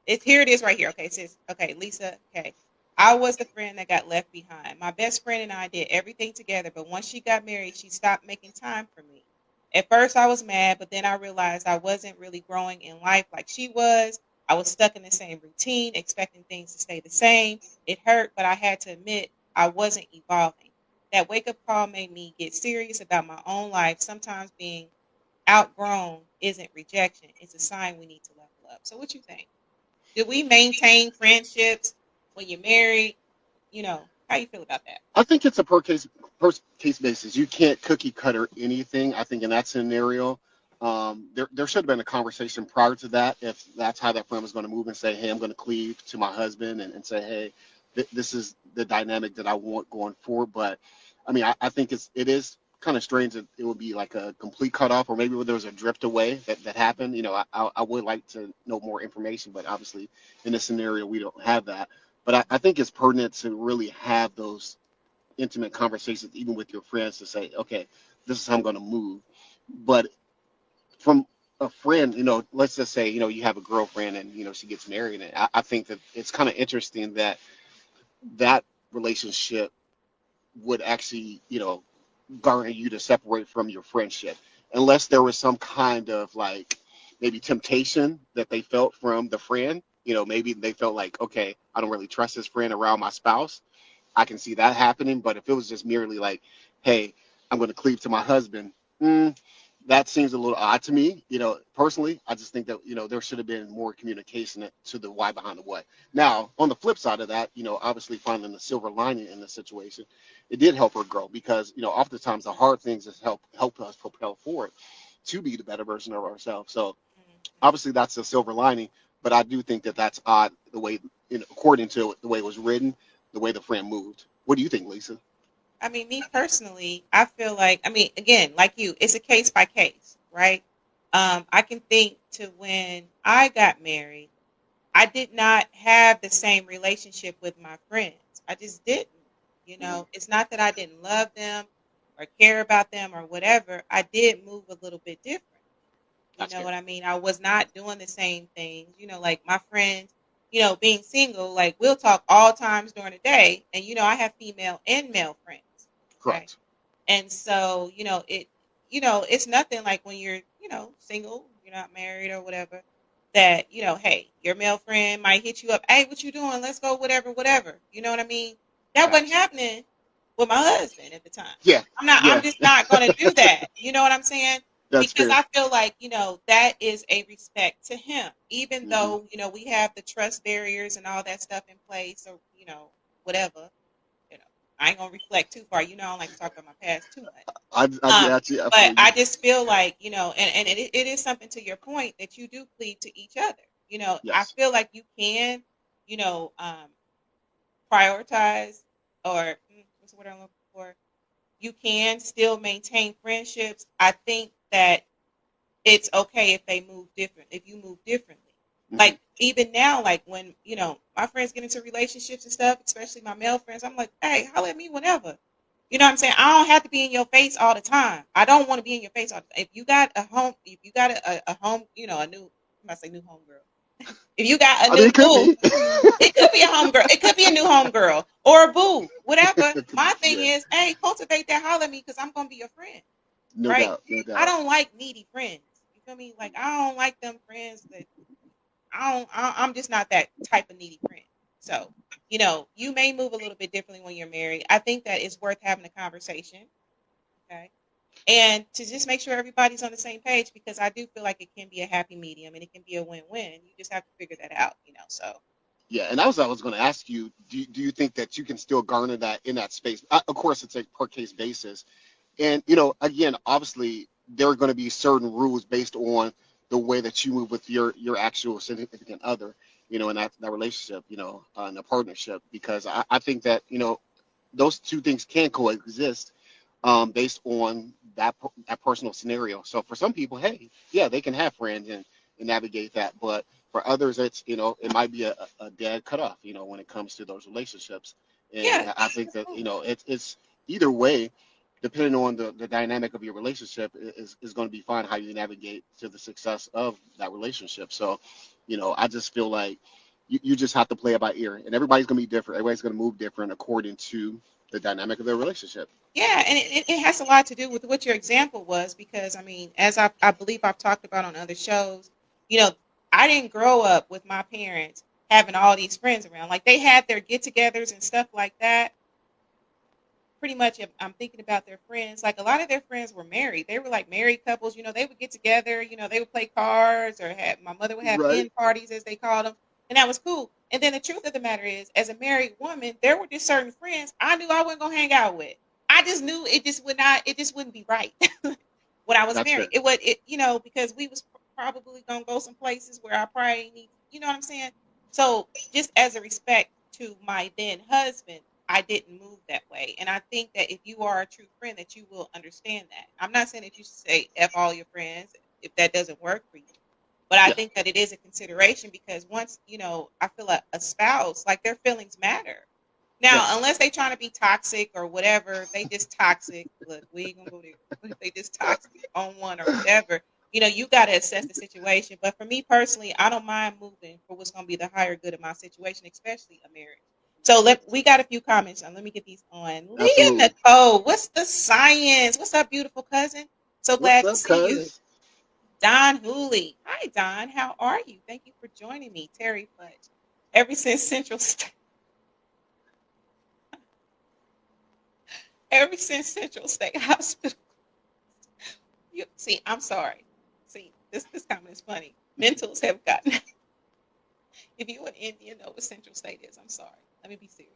B: It's here it is right here. Okay, it says, okay, Lisa, okay. I was the friend that got left behind. My best friend and I did everything together, but once she got married, she stopped making time for me. At first, I was mad, but then I realized I wasn't really growing in life like she was. I was stuck in the same routine, expecting things to stay the same. It hurt, but I had to admit I wasn't evolving. That wake up call made me get serious about my own life. Sometimes being outgrown isn't rejection, it's a sign we need to level up. So, what you think? Do we maintain friendships when you're married? How you feel about that?
C: I think it's a per case basis. You can't cookie cutter anything. I think in that scenario, there should have been a conversation prior to that if that's how that friend was going to move and say, hey, I'm going to cleave to my husband and say, hey, this is the dynamic that I want going forward. But I mean, I think it is kind of strange that it would be like a complete cutoff, or maybe there was a drift away that happened. I would like to know more information, but obviously in this scenario we don't have that. But I think it's pertinent to really have those intimate conversations, even with your friends, to say, okay, this is how I'm going to move. But from a friend, let's just say, you have a girlfriend and, she gets married. And I think that it's kind of interesting that that relationship would actually, garner you to separate from your friendship, unless there was some kind of like maybe temptation that they felt from the friend. Maybe they felt like, okay, I don't really trust this friend around my spouse. I can see that happening. But if it was just merely like, hey, I'm going to cleave to my husband, mm, that seems a little odd to me. Personally, I just think that, there should have been more communication to the why behind the what. Now, on the flip side of that, obviously finding the silver lining in the situation, it did help her grow because, oftentimes the hard things has help us propel forward to be the better version of ourselves. So
B: Mhm.
C: obviously that's a silver lining, but I do think that that's odd the way, according to the way it was written, the way the friend moved. What do you think, Lisa?
B: I mean, me personally, I feel like, I mean, again, like you, it's a case by case, right? I can think to when I got married, I did not have the same relationship with my friends. I just didn't.
C: Mm,
B: It's not that I didn't love them or care about them or whatever. I did move a little bit different. You
C: that's
B: know
C: fair.
B: what I mean? I was not doing the same things. Like my friends, being single, like we'll talk all times during the day. And, I have female and male friends. Okay.
C: Correct.
B: And so, it's nothing like when you're, single, you're not married or whatever, that, hey, your male friend might hit you up. Hey, what you doing? Let's go, whatever, whatever. You know what I mean? That wasn't
C: Facts.
B: happening with my husband at the time.
C: Yeah.
B: I'm
C: Yeah.
B: just not going to do that. You know what I'm saying?
C: That's
B: Because
C: fair.
B: I feel like, that is a respect to him, even
C: Hmm.
B: though, we have the trust barriers and all that stuff in place or, whatever, you know, I ain't going to reflect too far. I don't like to talk about my past too much.
C: I
B: Um,
C: actually, I
B: but
C: feel you.
B: I just feel like, and it is something to your point that you do cleave to each other. I
C: Yes.
B: feel like you can, you know, um, prioritize or what's the word I'm looking for? You can still maintain friendships. I think that it's okay if they move different, if you move differently.
C: Hmm.
B: Like even now, like when, my friends get into relationships and stuff, especially my male friends, I'm like, hey, holler at me whenever. You know what I'm saying? I don't have to be in your face all the time. I don't want to be in your face all the time. If you got a home, if you got a home, a new, I'm about to say new home girl. If you got a
C: I mean,
B: new
C: it could
B: boo,
C: be.
B: it could be a home girl. It could be a new home girl or a boo, whatever.
C: It could be.
B: My thing
C: Yeah.
B: is, hey, cultivate that, holler at me because I'm gonna be your friend,
C: No
B: right?
C: doubt. No
B: I
C: doubt.
B: don't like needy friends. You feel me? Like I don't like them friends that I don't. I'm just not that type of needy friend. So You may move a little bit differently when you're married. I think that it's worth having a conversation. Okay. And to just make sure everybody's on the same page, because I do feel like it can be a happy medium and it can be a win-win. You just have to figure that out. So
C: Yeah, and I was going to ask you, do you think that you can still garner that in that space? Of course, it's a per case basis, and again, obviously, there are going to be certain rules based on the way that you move with your actual significant other, in that relationship, in a partnership, because I think that those two things can coexist, based on that personal scenario. So for some people, hey, yeah, they can have friends and navigate that, but for others, it's it might be a dead cutoff, when it comes to those relationships. And
B: yeah,
C: I think that
B: absolutely.
C: it's either way, depending on the dynamic of your relationship, is going to be fine how you navigate to the success of that relationship. So, I just feel like you just have to play it by ear, and everybody's going to be different. Everybody's going to move different according to the dynamic of their relationship.
B: Yeah, and it has a lot to do with what your example was, because I mean, as I believe I've talked about on other shows, you know, I didn't grow up with my parents having all these friends around. Like they had their get-togethers and stuff like that. Pretty much, if I'm thinking about their friends, like a lot of their friends were married. They were like married couples. They would get together. They would play cards, or have my mother would have
C: Right.
B: hen parties, as they called them, and that was cool. And then the truth of the matter is, as a married woman, there were just certain friends I knew I wasn't gonna hang out with. I just knew it just would not. It just wouldn't be right when I was
C: That's
B: married.
C: fair.
B: It would. Because we was probably gonna go some places where I probably need. You know what I'm saying? So just as a respect to my then husband, I didn't move that way. And I think that if you are a true friend, that you will understand that. I'm not saying that you should say F all your friends if that doesn't work for you. But I
C: Yeah.
B: think that it is a consideration, because once, I feel like a spouse, like their feelings matter. Now,
C: Yes.
B: unless they trying to be toxic or whatever, if they just toxic. Look, we ain't gonna go there. But if they just toxic on one or whatever, you got to assess the situation. But for me personally, I don't mind moving for what's gonna be the higher good of my situation, especially a marriage. So we got a few comments. Let me get these on. Leah
C: Absolutely.
B: Nicole, what's the science? What's up, beautiful cousin? So
C: What's
B: glad to
C: up,
B: see you.
C: cuz?
B: Don Hooley. Hi, Don. How are you? Thank you for joining me. Terry Fudge. Ever since Central State, ever since Central State Hospital. You see, I'm sorry. See, this comment is funny. Mentals have gotten. If you an Indian know what Central State is, I'm sorry. Let me be serious.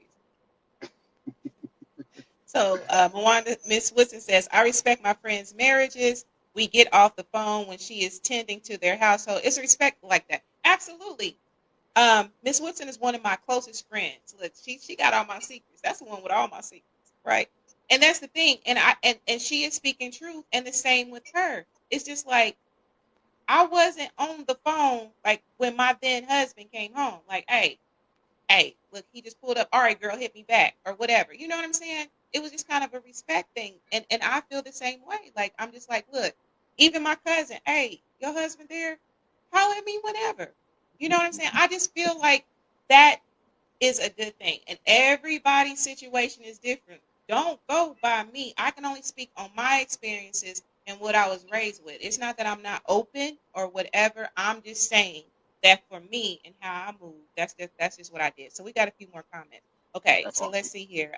B: So, Mwanda, Miss Woodson says, I respect my friends' marriages. We get off the phone when she is tending to their household. It's respect like that. Absolutely. Miss Woodson is one of my closest friends. Look, she got all my secrets. That's the one with all my secrets, right? And that's the thing. And she is speaking truth. And the same with her. It's just like I wasn't on the phone like when my then husband came home. Like, hey, look, he just pulled up. All right, girl, hit me back or whatever. You know what I'm saying? It was just kind of a respect thing. And I feel the same way. Like, I'm just like, look, even my cousin, hey, your husband there, holler at me whenever. You know what I'm saying? I just feel like that is a good thing. And everybody's situation is different. Don't go by me. I can only speak on my experiences and what I was raised with. It's not that I'm not open or whatever. I'm just saying that for me and how I move, that's just what I did. So we got a few more comments. Okay,
C: That's
B: so let's
C: awesome.
B: see here.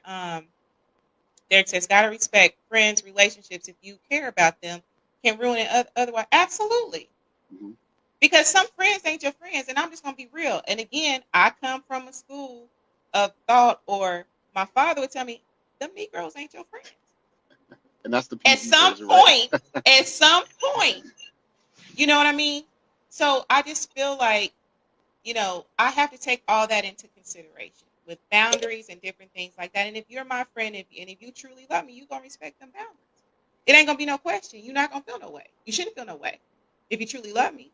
B: Derek says, gotta respect friends, relationships. If you care about them, can ruin it otherwise. Absolutely.
C: Hmm.
B: Because some friends ain't your friends, and I'm just gonna be real. And again, I come from a school of thought, or my father would tell me, them Negroes ain't your friends.
C: And that's the
B: At
C: PC
B: some
C: version, right?
B: point, at some point, you know what I mean? So I just feel like, I have to take all that into consideration with boundaries and different things like that. And if you're my friend, if you truly love me, you're gonna respect them boundaries. It ain't gonna be no question. You're not gonna feel no way. You shouldn't feel no way if you truly love me.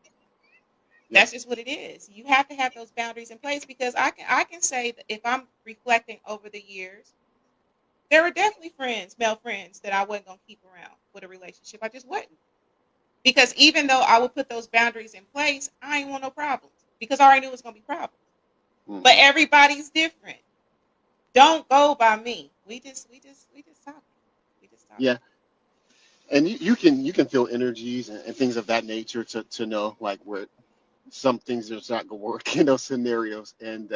C: Yeah.
B: That's just what it is. You have to have those boundaries in place, because I can say that if I'm reflecting over the years, there were definitely friends, male friends, that I wasn't gonna keep around with a relationship. I just wasn't. Because even though I would put those boundaries in place, I ain't want no problems, because I already knew it was gonna be problems. But
C: Hmm.
B: everybody's different. Don't go by me. We just talking. We just talking.
C: Yeah. And you can feel energies and things of that nature to know like where some things just not gonna work in those scenarios. And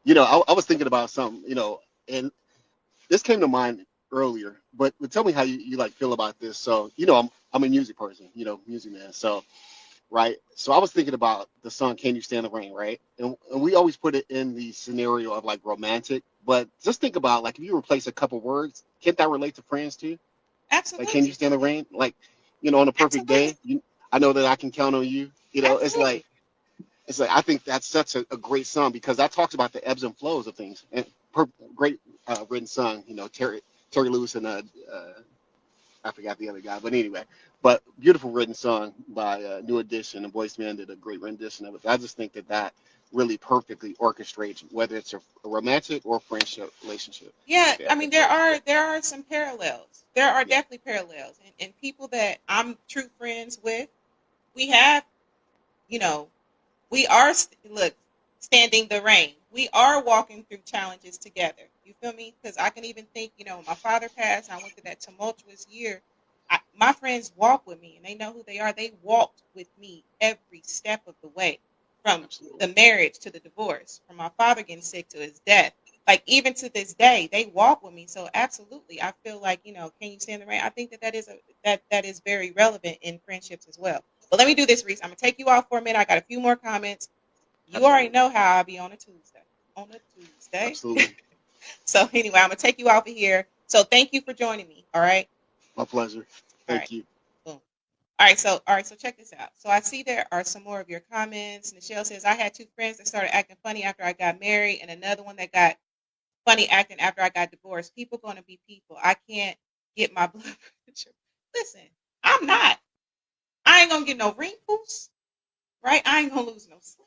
C: I was thinking about something, and this came to mind earlier, but tell me how you like feel about this. So, I'm a music person, music man. So, right. So I was thinking about the song "Can You Stand the Rain," right? And we always put it in the scenario of like romantic, but just think about like if you replace a couple words, can't that relate to friends too? Like, can you
B: Absolutely.
C: stand the rain? Like, on a perfect
B: Absolutely.
C: day, I know that I can count on you.
B: Absolutely.
C: It's like I think that's such a great song because that talks about the ebbs and flows of things. And great written song, Terry Lewis and I forgot the other guy, but anyway, but beautiful written song by New Edition, and Boyce Man did a great rendition of it. I just think that really perfectly orchestrates whether it's a romantic or friendship relationship.
B: Yeah,
C: Yeah,
B: I mean there are some parallels. There are
C: yeah,
B: definitely parallels, and people that I'm true friends with, we have, you know, we are look standing the rain. We are walking through challenges together. You feel me? Because I can even think, when my father passed, and I went through that tumultuous year. My friends walk with me, and they know who they are. They walked with me every step of the way, from
C: absolutely,
B: the marriage to the divorce, from my father getting sick to his death. Like even to this day, they walk with me. So absolutely, I feel like, can you stand the rain? I think that is very relevant in friendships as well. But let me do this, Reese. I'm gonna take you off for a minute. I got a few more comments. You already
C: absolutely,
B: know how I be on a Tuesday. On a Tuesday.
C: absolutely.
B: So anyway, I'm gonna take you off of here. So thank you for joining me. All right.
C: My pleasure.
B: All right.
C: Thank you.
B: Boom. All right. So check this out. So I see there are some more of your comments. Michelle says I had two friends that started acting funny after I got married, and another one that got funny acting after I got divorced. People gonna be people. I can't get my blood pressure. Listen, I'm not. I ain't gonna get no wrinkles. Right? I ain't gonna lose no sleep.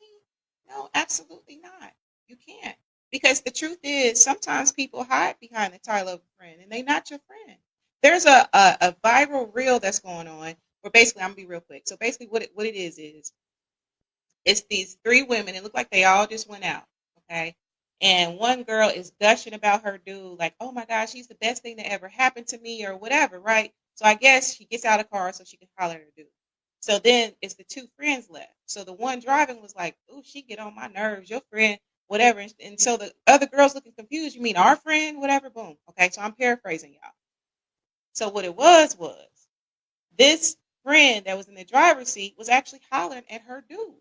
B: No, absolutely not. You can't. Because the truth is, sometimes people hide behind the title of a friend and they're not your friend. There's a viral reel that's going on where basically, I'm gonna be real quick. So basically, what it is it's these three women. It looked like they all just went out. Okay. And one girl is gushing about her dude, like, oh my gosh, he's the best thing that ever happened to me, or whatever, right? So I guess she gets out of the car so she can holler at her dude. So then it's the two friends left. So the one driving was like, oh, she get on my nerves, your friend, whatever. And so the other girl's looking confused. You mean our friend, whatever, boom. Okay, so I'm paraphrasing y'all. So what it was this friend that was in the driver's seat was actually hollering at her dude,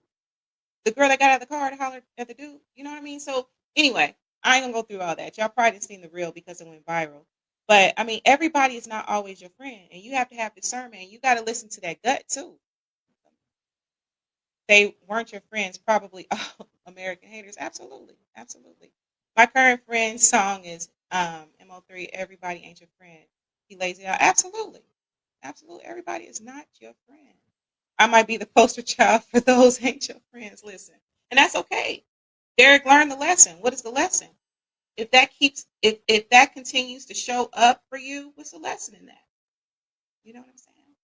B: the girl that got out of the car and hollered at the dude. You know what I mean? So anyway, I ain't gonna go through all that. Y'all probably didn't seen the reel because it went viral. But I mean, everybody is not always your friend, and you have to have discernment. You got to listen to that gut too. They weren't your friends, probably all American haters. Absolutely, absolutely. My current friend's song is MO3. Everybody ain't your friend. He lays it out. Absolutely, absolutely. Everybody is not your friend. I might be the poster child for those ain't your friends. Listen, and that's okay. Derek learned the lesson. What is the lesson? If that continues to show up for you, what's the lesson in that? You know what I'm saying?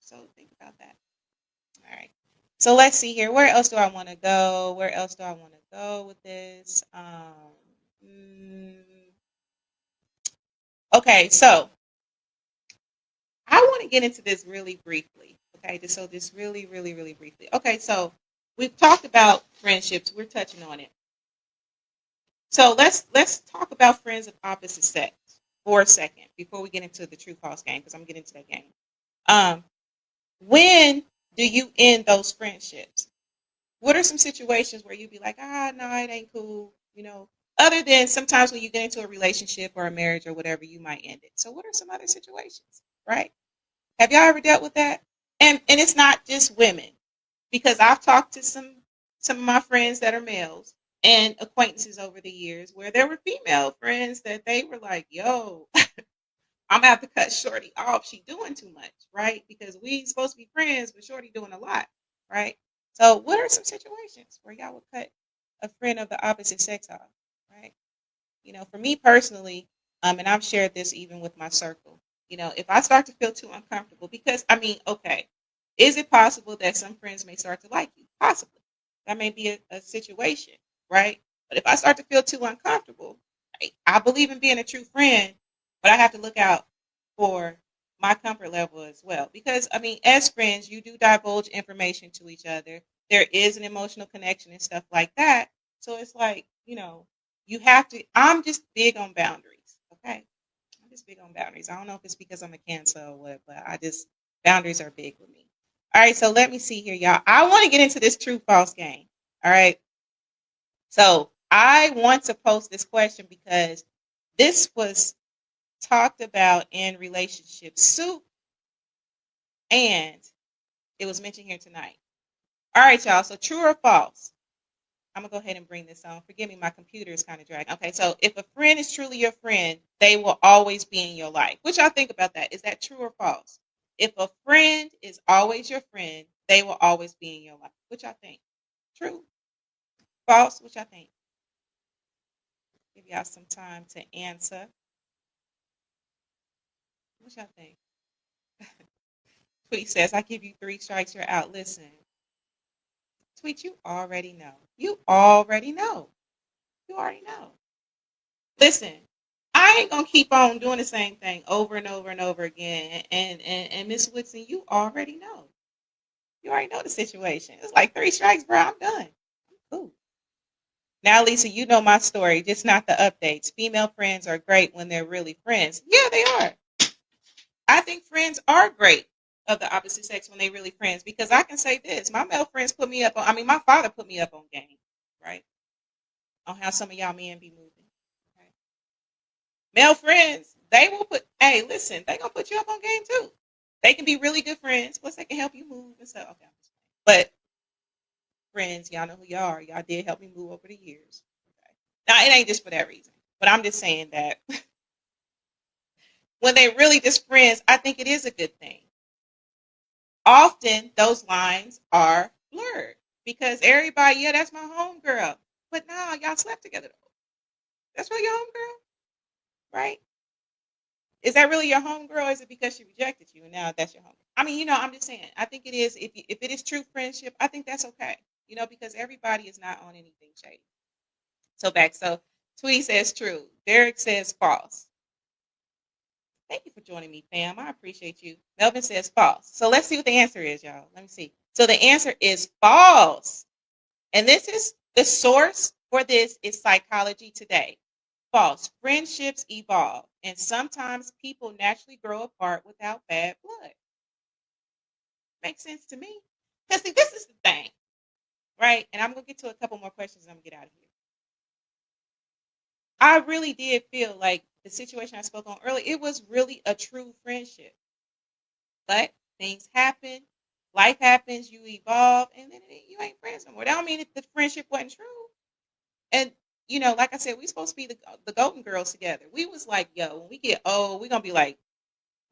B: So think about that. All right. So let's see here. Where else do I want to go? Where else do I want to go with this? Mm, okay, so I want to get into this really briefly. Okay, so this really, really, really briefly. Okay, so we've talked about friendships. We're touching on it. So let's talk about friends of opposite sex for a second before we get into the true false game, because I'm getting into that game. Um, when do you end those friendships? What are some situations where you'd be like, no, it ain't cool, other than sometimes when you get into a relationship or a marriage or whatever, you might end it. So what are some other situations, right? Have y'all ever dealt with that? And it's not just women, because I've talked to some of my friends that are males and acquaintances over the years where there were female friends that they were like, yo, I'm gonna have to cut Shorty off. She doing too much, right? Because we supposed to be friends, but Shorty doing a lot, right? So, what are some situations where y'all would cut a friend of the opposite sex off, right? For me personally, and I've shared this even with my circle. If I start to feel too uncomfortable, because I mean, okay, is it possible that some friends may start to like you? Possibly, that may be a situation, right? But if I start to feel too uncomfortable, I believe in being a true friend, but I have to look out for my comfort level as well. Because I mean, as friends, you do divulge information to each other. There is an emotional connection and stuff like that. So it's like, You have to, I'm just big on boundaries. Okay. I'm just big on boundaries. I don't know if it's because I'm a Cancer or what, but boundaries are big with me. All right. So let me see here, y'all. I want to get into this true false game. All right. So I want to post this question because this was talked about in Relationship Soup and it was mentioned here tonight. All right, y'all. So true or false? I'm going to go ahead and bring this on. Forgive me, my computer is kind of dragging. Okay, so if a friend is truly your friend, they will always be in your life. What y'all think about that? Is that true or false? If a friend is always your friend, they will always be in your life. What y'all think? True? False? What y'all think? Give y'all some time to answer. What y'all think? Tweet says, I give you 3 strikes, you're out. Listen, Tweet, you already know. You already know. You already know. Listen, I ain't gonna keep on doing the same thing over and over and over again. And Miss Woodson, you already know. You already know the situation. It's like 3 strikes, bro. I'm done. Cool. Now, Lisa, you know my story, just not the updates. Female friends are great when they're really friends. Yeah, they are. I think friends are great of the opposite sex when they really friends because I can say this: my male friends put me up on. I mean, my father put me up on game, right? On how some of y'all men be moving. Right? Male friends, they will put. Hey, listen, they gonna put you up on game too. They can be really good friends. Plus, they can help you move and stuff. Okay, but friends, y'all know who y'all are. Y'all did help me move over the years. Okay. Now, it ain't just for that reason, but I'm just saying that when they really just friends, I think it is a good thing. Often those lines are blurred because everybody, yeah, that's my homegirl. But now y'all slept together though. That's really your homegirl, right? Is that really your homegirl? Or is it because she rejected you and now that's your home? I mean, I'm just saying. I think it is. If it is true friendship, I think that's okay. Because everybody is not on anything shady. So back. So Tweety says true. Derek says false. Thank you for joining me, fam. I appreciate you. Melvin says false. So let's see what the answer is, y'all. Let me see. So the answer is false. And this is the source for this is Psychology Today. False. Friendships evolve, and sometimes people naturally grow apart without bad blood. Makes sense to me. Because see, this is the thing, right? And I'm gonna get to a couple more questions and I'm gonna get out of here. I really did feel like the situation I spoke on earlier, it was really a true friendship. But things happen, life happens, you evolve, and then you ain't friends no more. That don't mean that the friendship wasn't true. And like I said, we supposed to be the Golden Girls together. We was like, yo, when we get old, we're gonna be like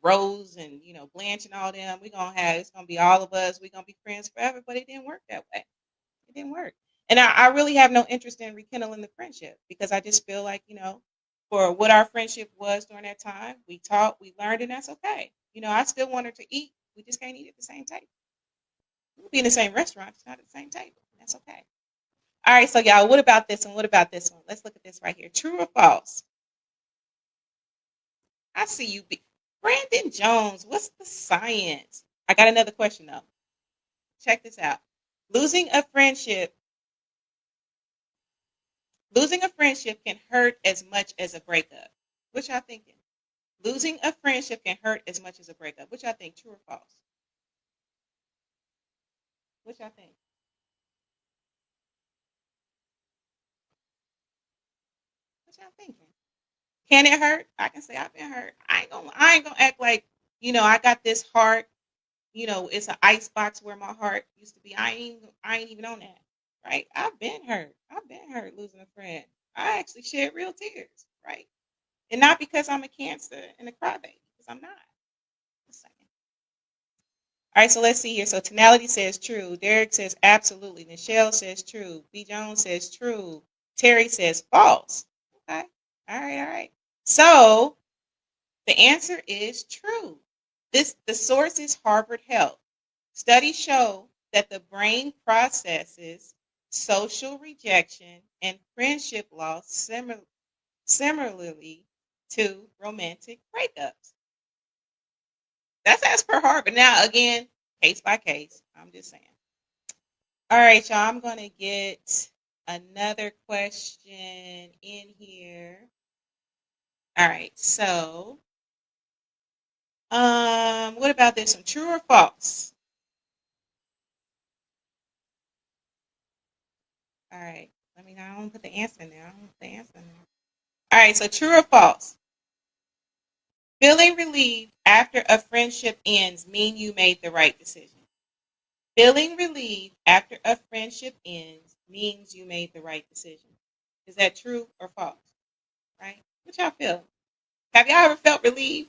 B: Rose and Blanche and all them. It's gonna be all of us. We're gonna be friends forever. But it didn't work that way. It didn't work. And I really have no interest in rekindling the friendship because I just feel like, for what our friendship was during that time, we taught, we learned, and that's okay. I still want her to eat. We just can't eat at the same table. We'll be in the same restaurant, it's not at the same table. That's okay. All right, so y'all, what about this one? What about this one? Let's look at this right here. True or false? I see you. Brandon Jones, what's the science? I got another question though. Check this out. Losing a friendship can hurt as much as a breakup. What y'all thinking? Losing a friendship can hurt as much as a breakup. What y'all think? True or false? What y'all think? What y'all thinking? Can it hurt? I can say I've been hurt. I ain't gonna act like, I got this heart, it's an ice box where my heart used to be. I ain't even on that. Right? I've been hurt. I've been hurt losing a friend. I actually shed real tears, right? And not because I'm a Cancer and a crybaby, because I'm not. Just saying. All right, so let's see here. So tonality says true. Derek says absolutely. Michelle says true. B. Jones says true. Terry says false. Okay. All right, all right. So the answer is true. The source is Harvard Health. Studies show that the brain processes social rejection and friendship loss similarly to romantic breakups. That's as per Harvard. Now, again, case by case. I'm just saying. All right, y'all. I'm going to get another question in here. All right, so what about this one? True or false? All right, I don't put the answer in there. I don't put the answer in there. All right, so true or false? Feeling relieved after a friendship ends mean you made the right decision. Feeling relieved after a friendship ends means you made the right decision. Is that true or false? Right? What y'all feel? Have y'all ever felt relief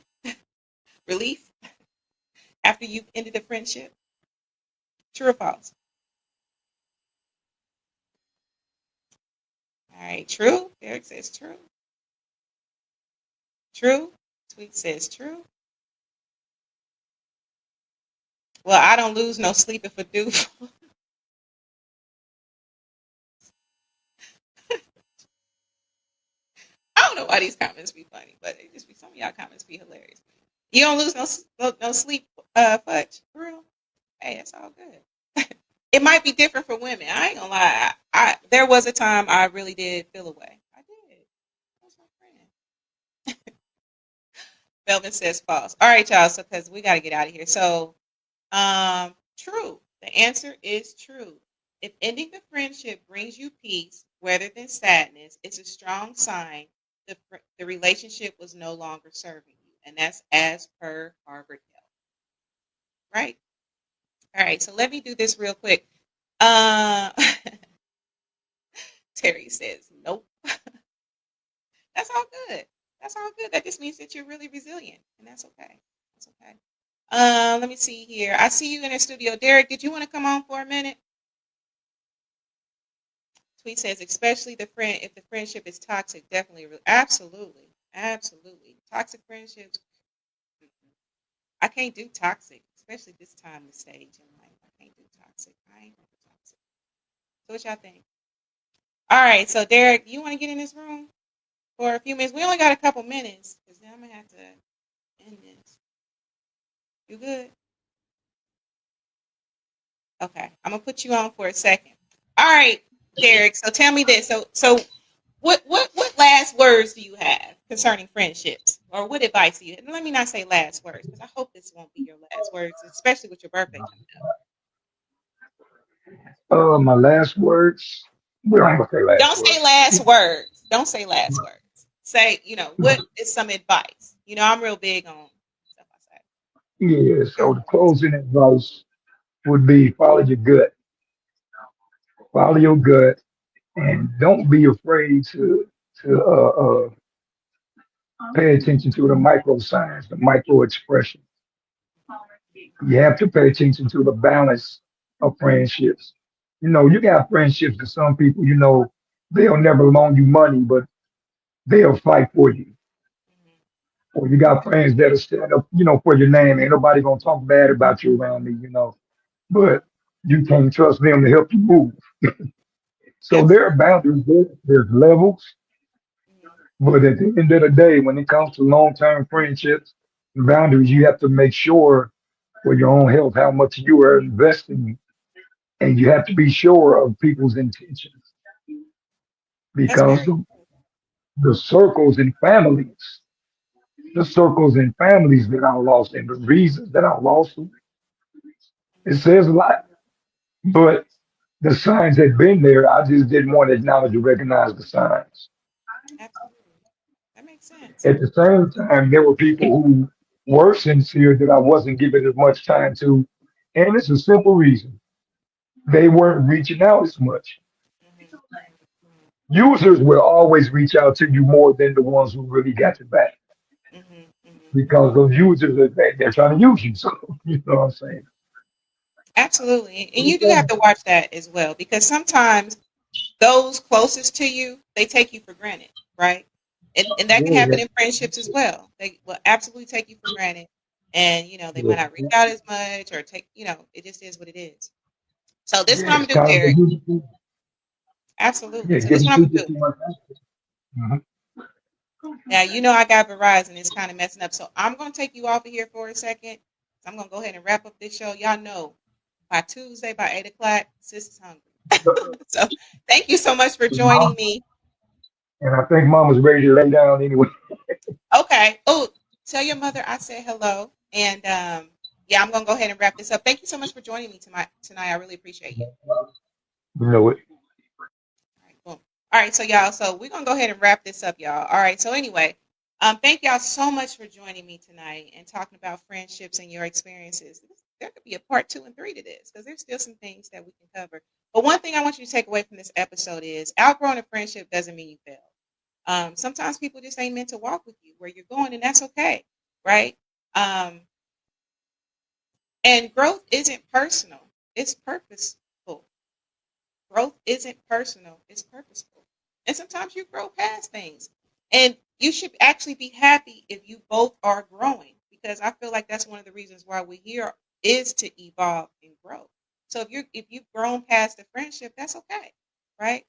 B: after you've ended a friendship? True or false? All right, true. Derek says true. True. Tweet says true. Well, I don't lose no sleep if I do. I don't know why these comments be funny, but it just be some of y'all comments be hilarious. You don't lose no sleep, Fudge, for real. Hey, it's all good. It might be different for women. I ain't gonna lie. I there was a time I really did feel away. I did. That was my friend. Melvin says false. All right, y'all. So because we got to get out of here. So, true. The answer is true. If ending the friendship brings you peace rather than sadness, it's a strong sign the relationship was no longer serving you, and that's as per Harvard Health. Right. All right. So let me do this real quick. Uh, Terry says nope. That's all good. That's all good. That just means that you're really resilient, and that's okay. That's okay. Let me see here. I see you in the studio. Derek, did you want to come on for a minute? Tweet says, especially if the friendship is toxic, definitely, absolutely, absolutely. Toxic friendships, I can't do toxic, especially this time of stage in life. I can't do toxic. I ain't gonna do toxic. So what y'all think? All right, so Derek, you want to get in this room for a few minutes? We only got a couple minutes, because then I'm gonna have to end this. You good? Okay, I'm gonna put you on for a second. All right, Derek. So tell me this. So what last words do you have concerning friendships, or what advice do you have? Let me not say last words, because I hope this won't be your last words, especially with your birthday coming up.
D: My last words. We don't have to say last
B: Don't say
D: words.
B: last words. Don't say last words. Say, what is some advice? I'm real big on stuff I say.
D: Yeah. So the closing advice would be follow your gut, and don't be afraid to pay attention to the micro signs, the micro expression. You have to pay attention to the balance of friendships. You got friendships with some people. They'll never loan you money, but they'll fight for you.
B: Mhm.
D: Or you got friends that'll stand up, for your name. Ain't nobody gonna talk bad about you around me. But you can't trust them to help you move. So there are
B: Absolutely.
D: boundaries, there's levels,
B: Mhm.
D: but at the end of the day, when it comes to long-term friendships, boundaries, you have to make sure for your own health how much you are investing, and you have to be sure of people's intentions
B: That's
D: because
B: very
D: the circles and families, the circles and families that I lost and the reasons that I lost them, it
B: mhm.
D: says a lot. But the signs had been there. I just didn't want to acknowledge or recognize the signs.
B: Absolutely. That makes sense.
D: At the same time, there were people who were sincere that I wasn't giving as much time to. And it's a simple reason. They weren't reaching out as much.
B: Mhm. Mhm.
D: Users will always reach out to you more than the ones who really got your back
B: Mhm. Mhm.
D: because those users they're trying to use you. So you know what I'm saying?
B: Absolutely. And you do have to watch that as well, because sometimes those closest to you, they take you for granted, right? And that can
D: Yeah,
B: happen in friendships as well. They will absolutely take you for granted. And, they
D: yeah,
B: might not reach out as much or it just is what it is. So this is
D: yeah.
B: what I'm
D: It's
B: gonna do,
D: time to
B: Derek.
D: use it.
B: Absolutely.
D: Yeah,
B: So this is
D: getting
B: what I'm
D: people
B: gonna do.
D: too much. Mhm.
B: Now I got Verizon, it's kind of messing up. So I'm gonna take you off of here for a second. So I'm gonna go ahead and wrap up this show. Y'all know by Tuesday by 8 o'clock, sis is hungry. So thank you so much for joining
D: Mom,
B: me.
D: and I think Mama's ready to lay down anyway.
B: Okay. Oh, tell your mother I said hello. And yeah, I'm gonna go ahead and wrap this up. Thank you so much for joining me tonight. I really appreciate you.
D: You know it.
B: All right, boom. All right, so y'all, so we're gonna go ahead and wrap this up, y'all. All right, so anyway, thank y'all so much for joining me tonight and talking about friendships and your experiences. There could be a part 2 and 3 to this because there's still some things that we can cover. But one thing I want you to take away from this episode is outgrowing a friendship doesn't mean you failed. Sometimes people just ain't meant to walk with you where you're going, and that's okay, right? Um, and growth isn't personal; it's purposeful. Growth isn't personal; it's purposeful. And sometimes you grow past things, and you should actually be happy if you both are growing, because I feel like that's one of the reasons why we're here is to evolve and grow. So if you've grown past the friendship, that's okay, right?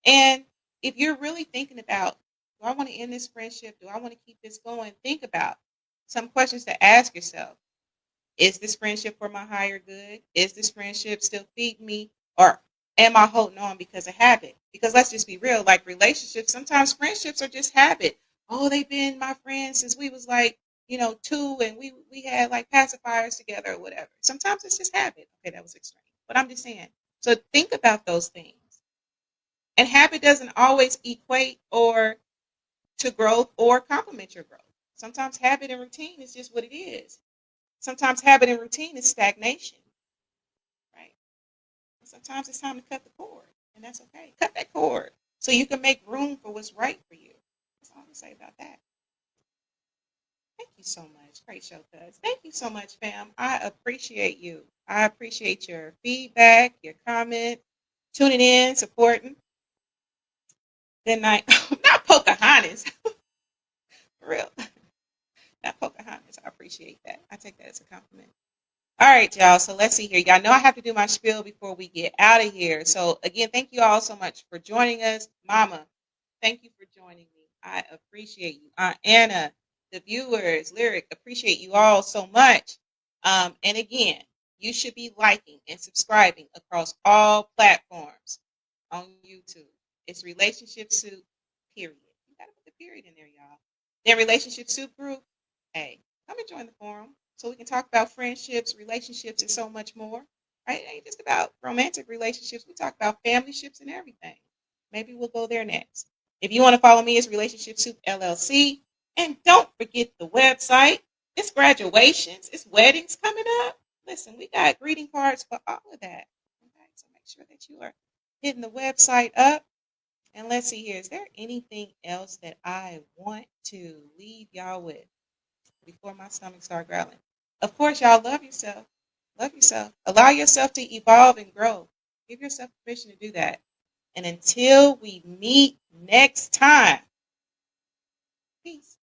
B: And if you're really thinking about, do I want to end this friendship? Do I want to keep this going? Think about some questions to ask yourself. Is this friendship for my higher good? Is this friendship still feeding me? Or am I holding on because of habit? Because let's just be real, like relationships, sometimes friendships are just habit. Oh, they've been my friends since we was like, 2 and we had like pacifiers together or whatever. Sometimes it's just habit. Okay, that was extreme. But I'm just saying. So think about those things. And habit doesn't always equate or to growth or complement your growth. Sometimes habit and routine is just what it is. Sometimes habit and routine is stagnation, right? And sometimes it's time to cut the cord, and that's okay. Cut that cord so you can make room for what's right for you. That's all I'm gonna say about that. Thank you so much. Great show, cuz. Thank you so much, fam. I appreciate you. I appreciate your feedback, your comment, tuning in, supporting. Good night. Not Pocahontas. For real. Not Pocahontas. I appreciate that. I take that as a compliment. All right, y'all. So let's see here. Y'all know I have to do my spiel before we get out of here. So again, thank you all so much for joining us. Mama, thank you for joining me. I appreciate you. Aunt Anna, the viewers, Lyric, appreciate you all so much. And again, you should be liking and subscribing across all platforms on YouTube. It's Relationship Soup, period. You gotta put the period in there, y'all. Then Relationship Soup Group, hey, come and join the forum so we can talk about friendships, relationships, and so much more. Right? It ain't just about romantic relationships. We talk about family ships and everything. Maybe we'll go there next. If you want to follow me, it's Relationship Soup LLC. And don't forget the website. It's graduations, it's weddings coming up. Listen, we got greeting cards for all of that. Okay, so make sure that you are hitting the website up. And let's see here. Is there anything else that I want to leave y'all with before my stomach start growling? Of course, y'all love yourself. Love yourself. Allow yourself to evolve and grow. Give yourself permission to do that. And until we meet next time, peace.